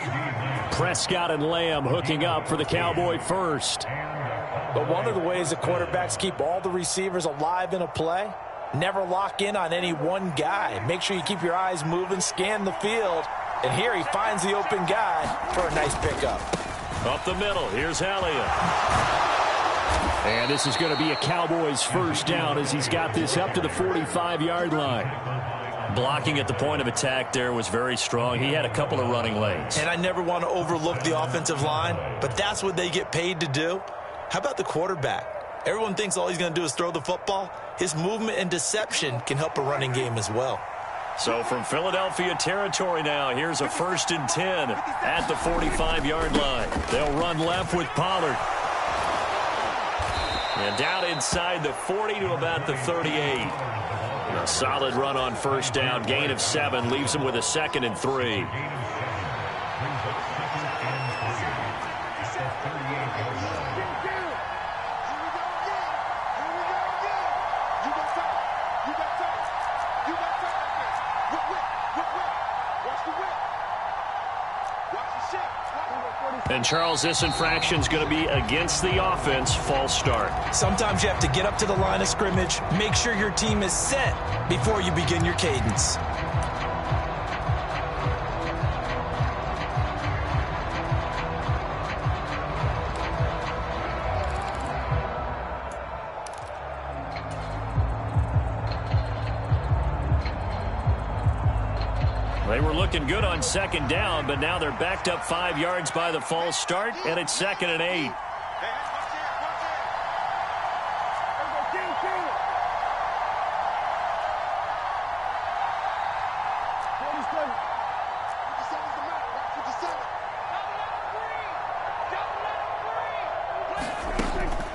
Prescott and Lamb hooking up for the Cowboy first. But one of the ways the quarterbacks keep all the receivers alive in a play, never lock in on any one guy. Make sure you keep your eyes moving, scan the field. And here he finds the open guy for a nice pickup. Up the middle, here's Elliott. And this is going to be a Cowboys 1st down as he's got this up to the 45-yard line. Blocking at the point of attack there was very strong. He had a couple of running lanes. And I never want to overlook the offensive line, but that's what they get paid to do. How about the quarterback? Everyone thinks all he's going to do is throw the football. His movement and deception can help a running game as well. So from Philadelphia territory now, here's a 1st and 10 at the 45-yard line. They'll run left with Pollard. And down inside the 40 to about the 38. A solid run on 1st down. Gain of 7 leaves them with a 2nd and 3. And, Charles, this infraction's going to be against the offense. False start. Sometimes you have to get up to the line of scrimmage, make sure your team is set before you begin your cadence. They were looking good on second down, but now they're backed up 5 yards by the false start, and it's 2nd and 8.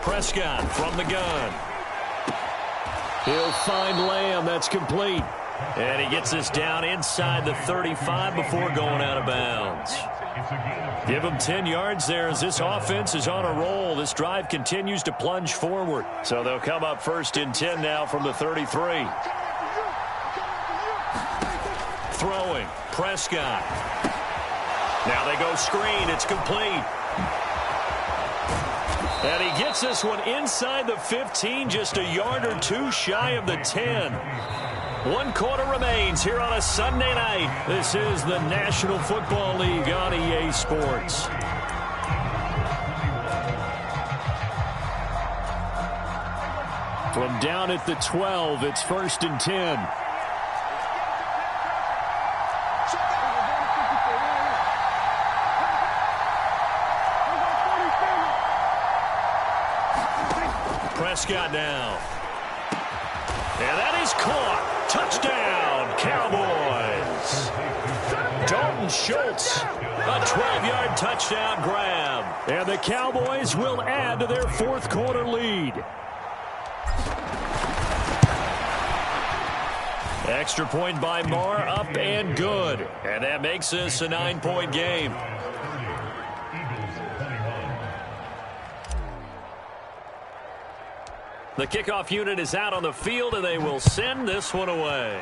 Prescott from the gun. He'll find Lamb. That's complete. And he gets this down inside the 35 before going out of bounds. Give him 10 yards there as this offense is on a roll. This drive continues to plunge forward. So they'll come up 1st and 10 now from the 33. Throwing. Prescott. Now they go screen. It's complete. And he gets this one inside the 15, just a yard or two shy of the 10. 1 quarter remains here on a Sunday night. This is the National Football League on EA Sports. From down at the 12, it's 1st and 10. Prescott now. And that is caught. Touchdown, Cowboys. Dalton Schultz, a 12-yard touchdown grab. And the Cowboys will add to their 4th quarter lead. Extra point by Marr, up and good. And that makes this a 9-point game. The kickoff unit is out on the field, and they will send this one away.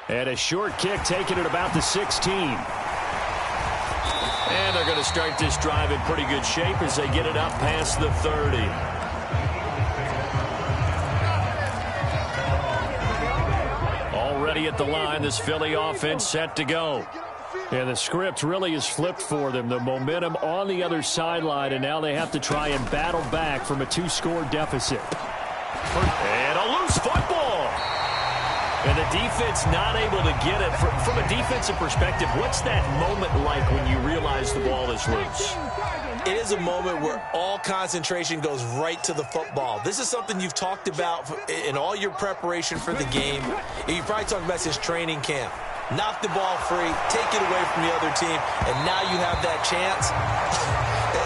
And a short kick taken at about the 16. And they're going to start this drive in pretty good shape as they get it up past the 30. Already at the line, this Philly offense set to go. And the script really is flipped for them. The momentum on the other sideline, and now they have to try and battle back from a 2-score deficit. And a loose football. And the defense not able to get it. From a defensive perspective, what's that moment like when you realize the ball is loose? It is a moment where all concentration goes right to the football. This is something you've talked about in all your preparation for the game. You probably talked about since training camp. Knock the ball free, take it away from the other team, and now you have that chance.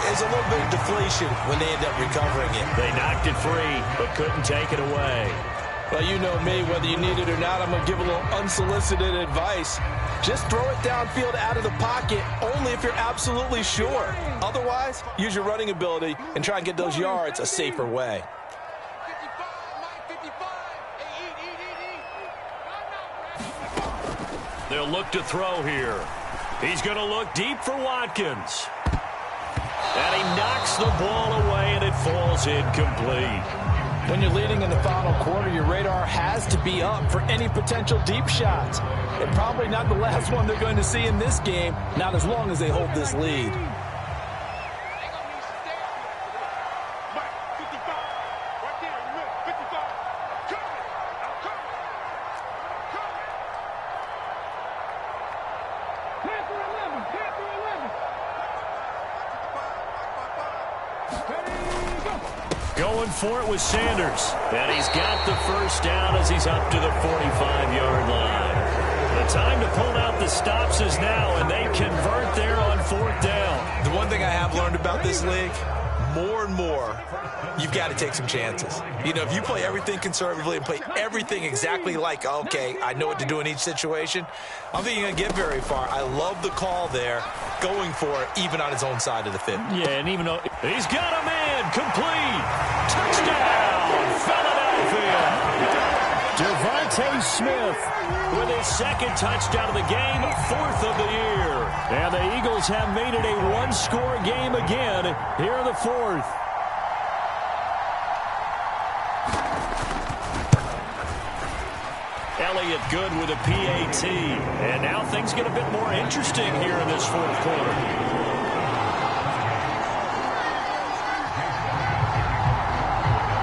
There's a little bit of deflation when they end up recovering it. They knocked it free, but couldn't take it away. Well, you know me, whether you need it or not, I'm going to give a little unsolicited advice. Just throw it downfield out of the pocket, only if you're absolutely sure. Otherwise, use your running ability and try and get those yards a safer way. They'll look to throw here. He's going to look deep for Watkins. And he knocks the ball away, and it falls incomplete. When you're leading in the final quarter, your radar has to be up for any potential deep shots. And probably not the last one they're going to see in this game, not as long as they hold this lead. Going for it with Sanders. And he's got the first down as he's up to the 45-yard line. The time to pull out the stops is now, and they convert there on 4th down. The one thing I have learned about this league, more and more, you've got to take some chances. You know, if you play everything conservatively and play everything exactly like, okay, I know what to do in each situation, I don't think you're going to get very far. I love the call there, going for it, even on his own side of the 50. Yeah, and even though he's got a man, complete. Touchdown, Philadelphia. Devontae Smith with his 2nd touchdown of the game, 4th of the year. And the Eagles have made it a 1-score game again here in the 4th. Elliott good with a PAT. And now things get a bit more interesting here in this 4th quarter.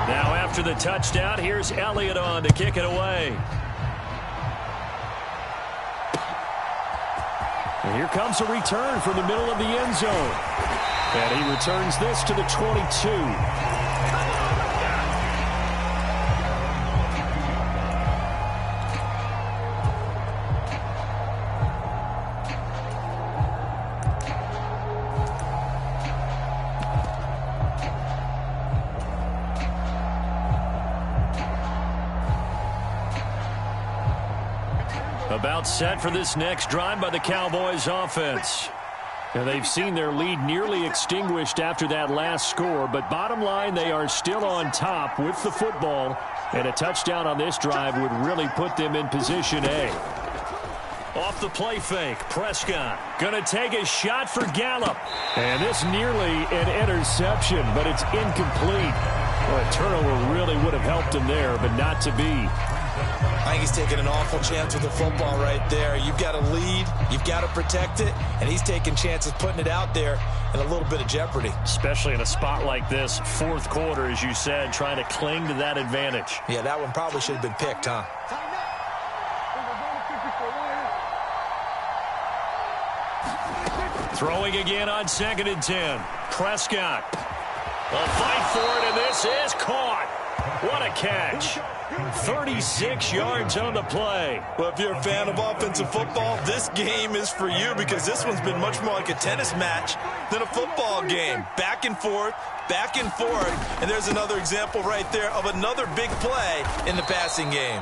Now after the touchdown, here's Elliott on to kick it away. And here comes a return from the middle of the end zone. And he returns this to the 22. About set for this next drive by the Cowboys offense. And they've seen their lead nearly extinguished after that last score, but bottom line, they are still on top with the football, and a touchdown on this drive would really put them in position A. Off the play fake, Prescott going to take a shot for Gallup. And this nearly an interception, but it's incomplete. Well, a turnover really would have helped him there, but not to be. I think he's taking an awful chance with the football right there. You've got to lead, you've got to protect it, and he's taking chances putting it out there in a little bit of jeopardy. Especially in a spot like this, fourth quarter, as you said, trying to cling to that advantage. Yeah, that one probably should have been picked, huh? Throwing again on 2nd and 10. Prescott. A fight for it, and this is caught. What a catch. 36 yards on the play. Well, if you're a fan of offensive football, this game is for you because this one's been much more like a tennis match than a football game. Back and forth, and there's another example right there of another big play in the passing game.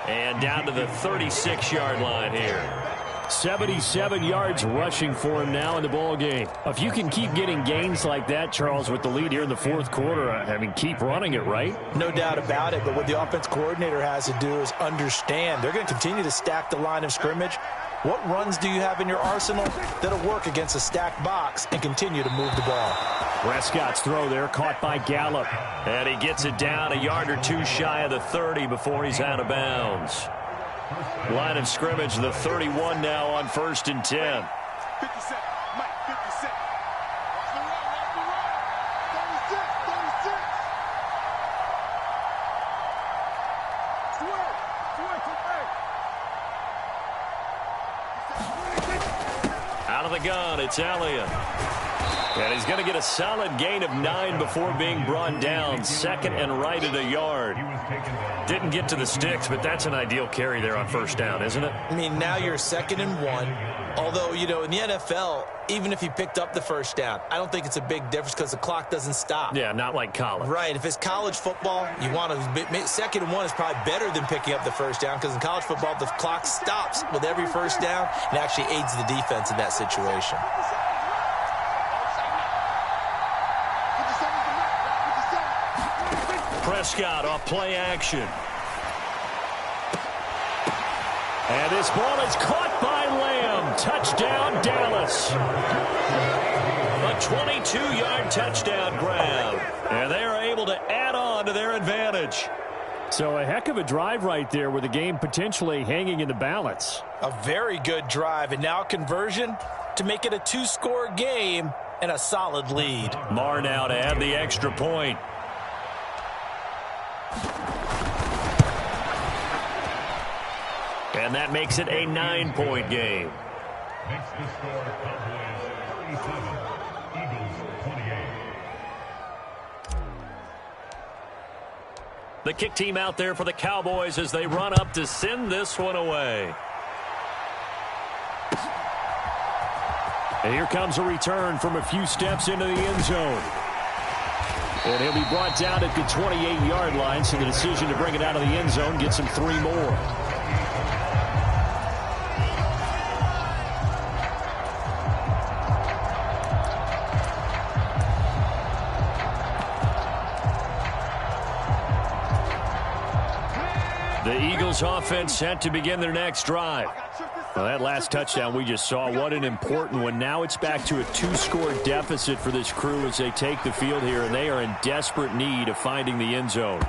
And down to the 36-yard line here. 77 yards rushing for him now in the ball game. If you can keep getting gains like that, Charles, with the lead here in the fourth quarter, I mean, keep running it, right? No doubt about it, but what the offense coordinator has to do is understand they're going to continue to stack the line of scrimmage. What runs do you have in your arsenal that'll work against a stacked box and continue to move the ball? Prescott's throw there caught by Gallup. And he gets it down a yard or two shy of the 30 before he's out of bounds. Line of scrimmage, the 31 now on 1st and 10. 57, Mike, 57. Watch the run. 36. Out of the gun, it's Elliott. And he's going to get a solid gain of 9 before being brought down. 2nd and right at a yard. Didn't get to the sticks, but that's an ideal carry there on 1st down, isn't it? I mean, now you're 2nd and 1. Although, you know, in the NFL, even if you picked up the 1st down, I don't think it's a big difference because the clock doesn't stop. Yeah, not like college. Right. If it's college football, you want to 2nd and 1 is probably better than picking up the 1st down because in college football, the clock stops with every 1st down and actually aids the defense in that situation. Prescott off play action. And this ball is caught by Lamb. Touchdown, Dallas. A 22-yard touchdown grab. And they are able to add on to their advantage. So a heck of a drive right there with the game potentially hanging in the balance. A very good drive, and now conversion to make it a 2-score game and a solid lead. Marr now to add the extra point. And that makes it a 9-point game. Next to score, Cowboys 37, Eagles 28. The kick team out there for the Cowboys as they run up to send this one away. And here comes a return from a few steps into the end zone. And he'll be brought down at the 28-yard line, so the decision to bring it out of the end zone gets him 3 more. The Eagles offense set to begin their next drive. Well, that last touchdown we just saw, what an important one. Now it's back to a 2-score deficit for this crew as they take the field here, and they are in desperate need of finding the end zone.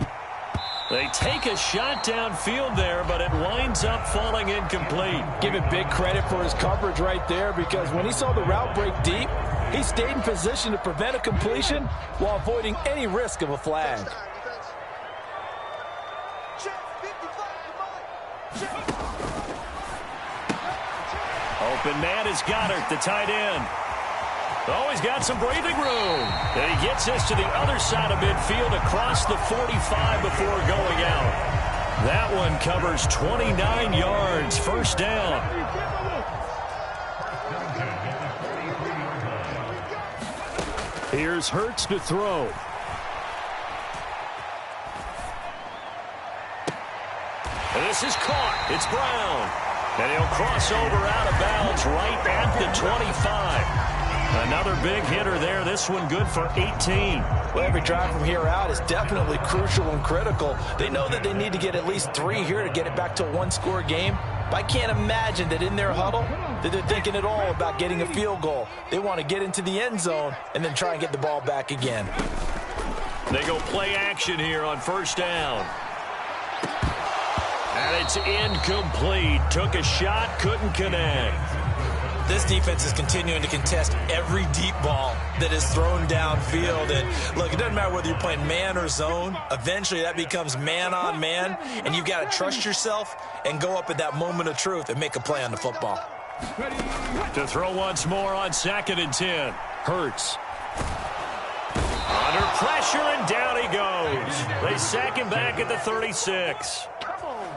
They take a shot downfield there, but it winds up falling incomplete. Give him big credit for his coverage right there because when he saw the route break deep, he stayed in position to prevent a completion while avoiding any risk of a flag. open man is Goddard, the tight end. Oh, he's got some breathing room. And he gets this to the other side of midfield across the 45 before going out. That one covers 29 yards. First down. Here's Hurts to throw. And this is caught. It's Brown. And he'll cross over out of bounds right at the 25. Another big hitter there. This one good for 18. Well, every drive from here out is definitely crucial and critical. They know that they need to get at least 3 here to get it back to a one-score game. But I can't imagine that in their huddle that they're thinking at all about getting a field goal. They want to get into the end zone and then try and get the ball back again. They go play action here on first down. And it's incomplete. Took a shot, couldn't connect. This defense is continuing to contest every deep ball that is thrown downfield. And look, it doesn't matter whether you're playing man or zone. Eventually that becomes man on man. And you've got to trust yourself and go up at that moment of truth and make a play on the football. To throw once more on 2nd and 10. Hurts. Under pressure, and down he goes. They sack him back at the 36.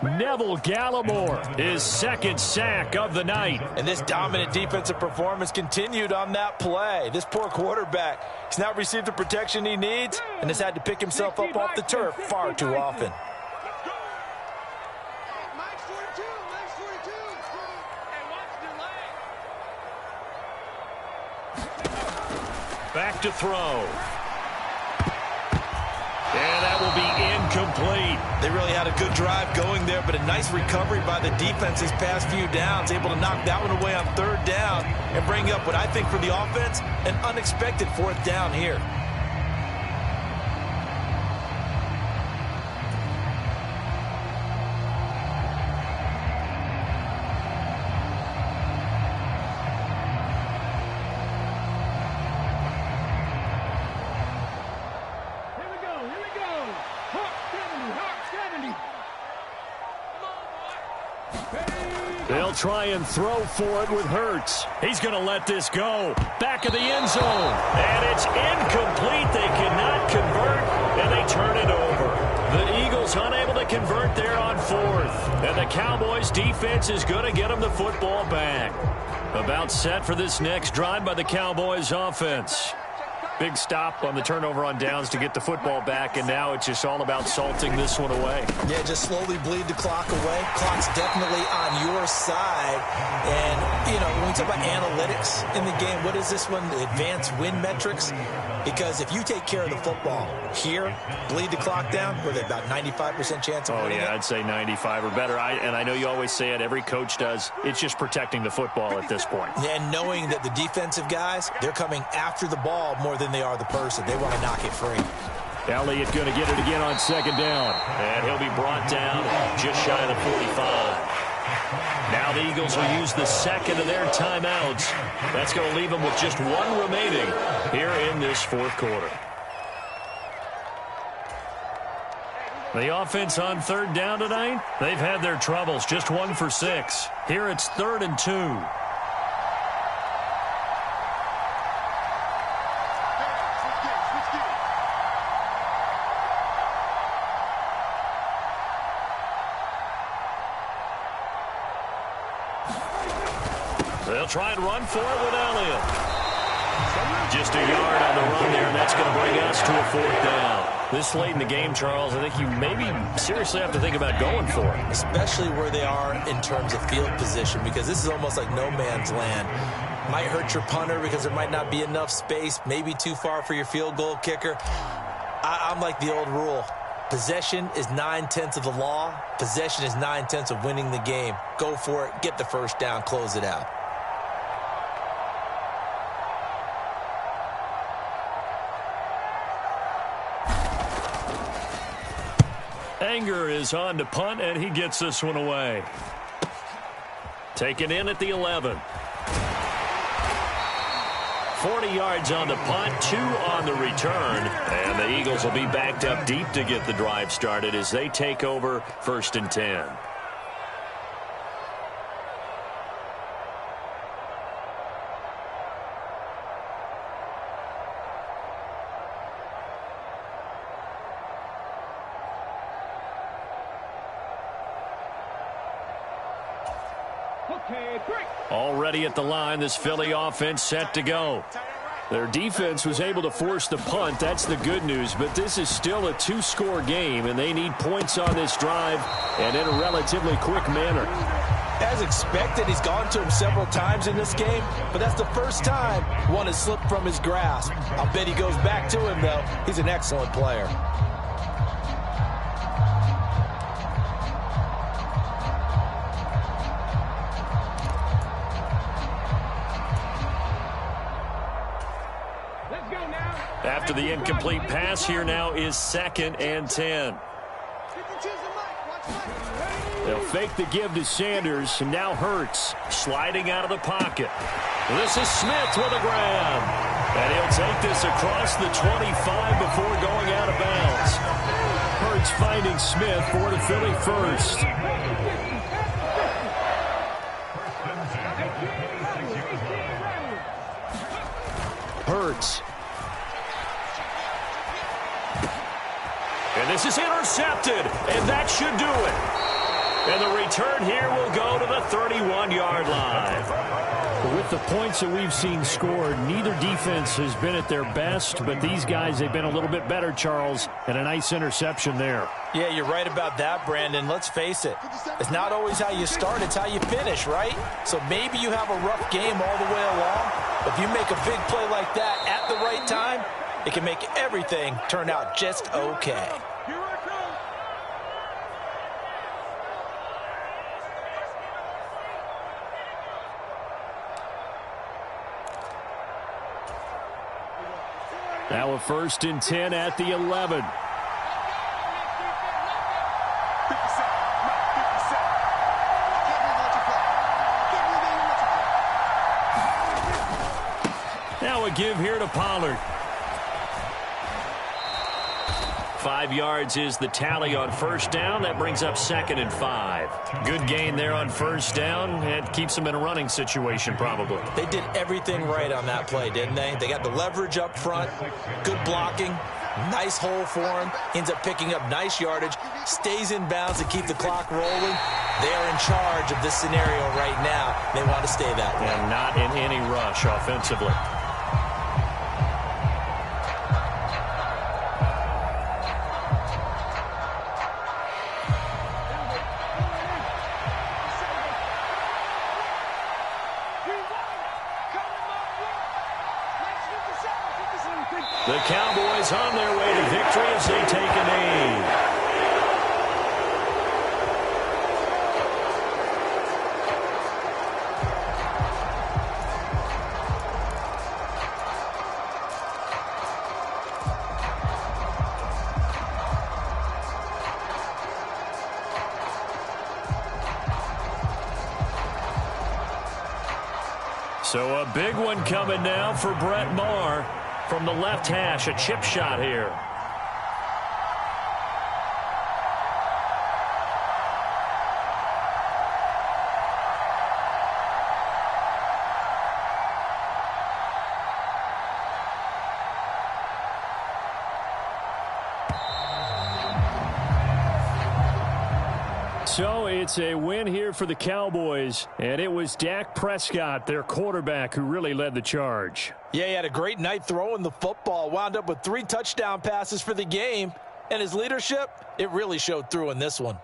Neville Gallimore, his 2nd sack of the night. And this dominant defensive performance continued on that play. This poor quarterback, he's not received the protection he needs and has had to pick himself up off the turf far too often. Back to throw. And that will be incomplete. They really had a good drive going there, but a nice recovery by the defense these past few downs, able to knock that one away on 3rd down and bring up what I think for the offense, an unexpected 4th down here. They'll try and throw for it with Hurts. He's going to let this go. Back of the end zone. And it's incomplete. They cannot convert, and they turn it over. The Eagles unable to convert there on 4th. And the Cowboys defense is going to get them the football back. About set for this next drive by the Cowboys offense. Big stop on the turnover on downs to get the football back, and now it's just all about salting this one away. Yeah, just slowly bleed the clock away. Clock's definitely on your side. And, you know, when we talk about analytics in the game, what is this one? The advanced win metrics? Because if you take care of the football here, bleed the clock down, with about 95% chance of winning it. I'd say 95 or better. And I know you always say it, every coach does. It's just protecting the football at this point. And knowing that the defensive guys, they're coming after the ball more than they are the person. They want to knock it free. Elliott going to get it again on 2nd down. And he'll be brought down just shy of the 45. Now the Eagles will use the 2nd of their timeouts. That's going to leave them with just 1 remaining here in this 4th quarter. The offense on 3rd down tonight, they've had their troubles. Just 1 for 6. Here it's 3rd and 2. They'll try and run for it with Elliott. Just a yard on the run there, and that's going to bring us to a 4th down. This late in the game, Charles, I think you maybe seriously have to think about going for it. Especially where they are in terms of field position, because this is almost like no man's land. Might hurt your punter because there might not be enough space, maybe too far for your field goal kicker. I'm like the old rule. Possession is 9/10 of the law. Possession is 9/10 of winning the game. Go for it, get the 1st down, close it out. Anger is on to punt, and he gets this one away. Taken in at the 11. 40 yards on the punt, 2 on the return. And the Eagles will be backed up deep to get the drive started as they take over 1st and 10. Already at the line, this Philly offense set to go. Their defense was able to force the punt. That's the good news. But this is still a two-score game, and they need points on this drive and in a relatively quick manner. As expected, he's gone to him several times in this game, but that's the first time one has slipped from his grasp. I'll bet he goes back to him, though. He's an excellent player. After the incomplete pass, here now is 2nd and 10. They'll fake the give to Sanders, and now Hurts sliding out of the pocket. This is Smith with a grab. And he'll take this across the 25 before going out of bounds. Hurts finding Smith for the Philly first. Hurts. And this is intercepted, and that should do it. And the return here will go to the 31-yard line. With the points that we've seen scored, neither defense has been at their best, but these guys have been a little bit better, Charles, and a nice interception there. Yeah, you're right about that, Brandon. Let's face it. It's not always how you start, it's how you finish, right? So maybe you have a rough game all the way along. If you make a big play like that at the right time, it can make everything turn out just okay. Now a 1st and 10 at the 11. Now a give here to Pollard. 5 yards is the tally on 1st down. That brings up 2nd and 5. Good gain there on 1st down. It keeps them in a running situation probably. They did everything right on that play, didn't they? They got the leverage up front, good blocking, nice hole for him. Ends up picking up nice yardage, stays in bounds to keep the clock rolling. They are in charge of this scenario right now. They want to stay that way. And not in any rush offensively. The Cowboys on their way to victory as they take a knee. So a big one coming now for Brett Maher. From the left hash, a chip shot here. So it's a win here for the Cowboys, and it was Dak Prescott, their quarterback, who really led the charge. Yeah, he had a great night throwing the football, wound up with 3 touchdown passes for the game, and his leadership, it really showed through in this one.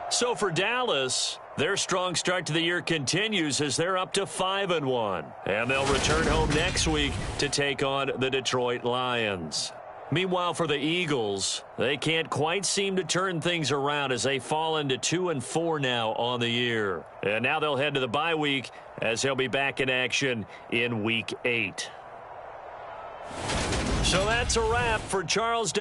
So for Dallas, their strong start to the year continues as they're up to 5-1, and they'll return home next week to take on the Detroit Lions. Meanwhile, for the Eagles, they can't quite seem to turn things around as they fall into 2-4 now on the year. And now they'll head to the bye week as they'll be back in action in Week 8. So that's a wrap for Charles.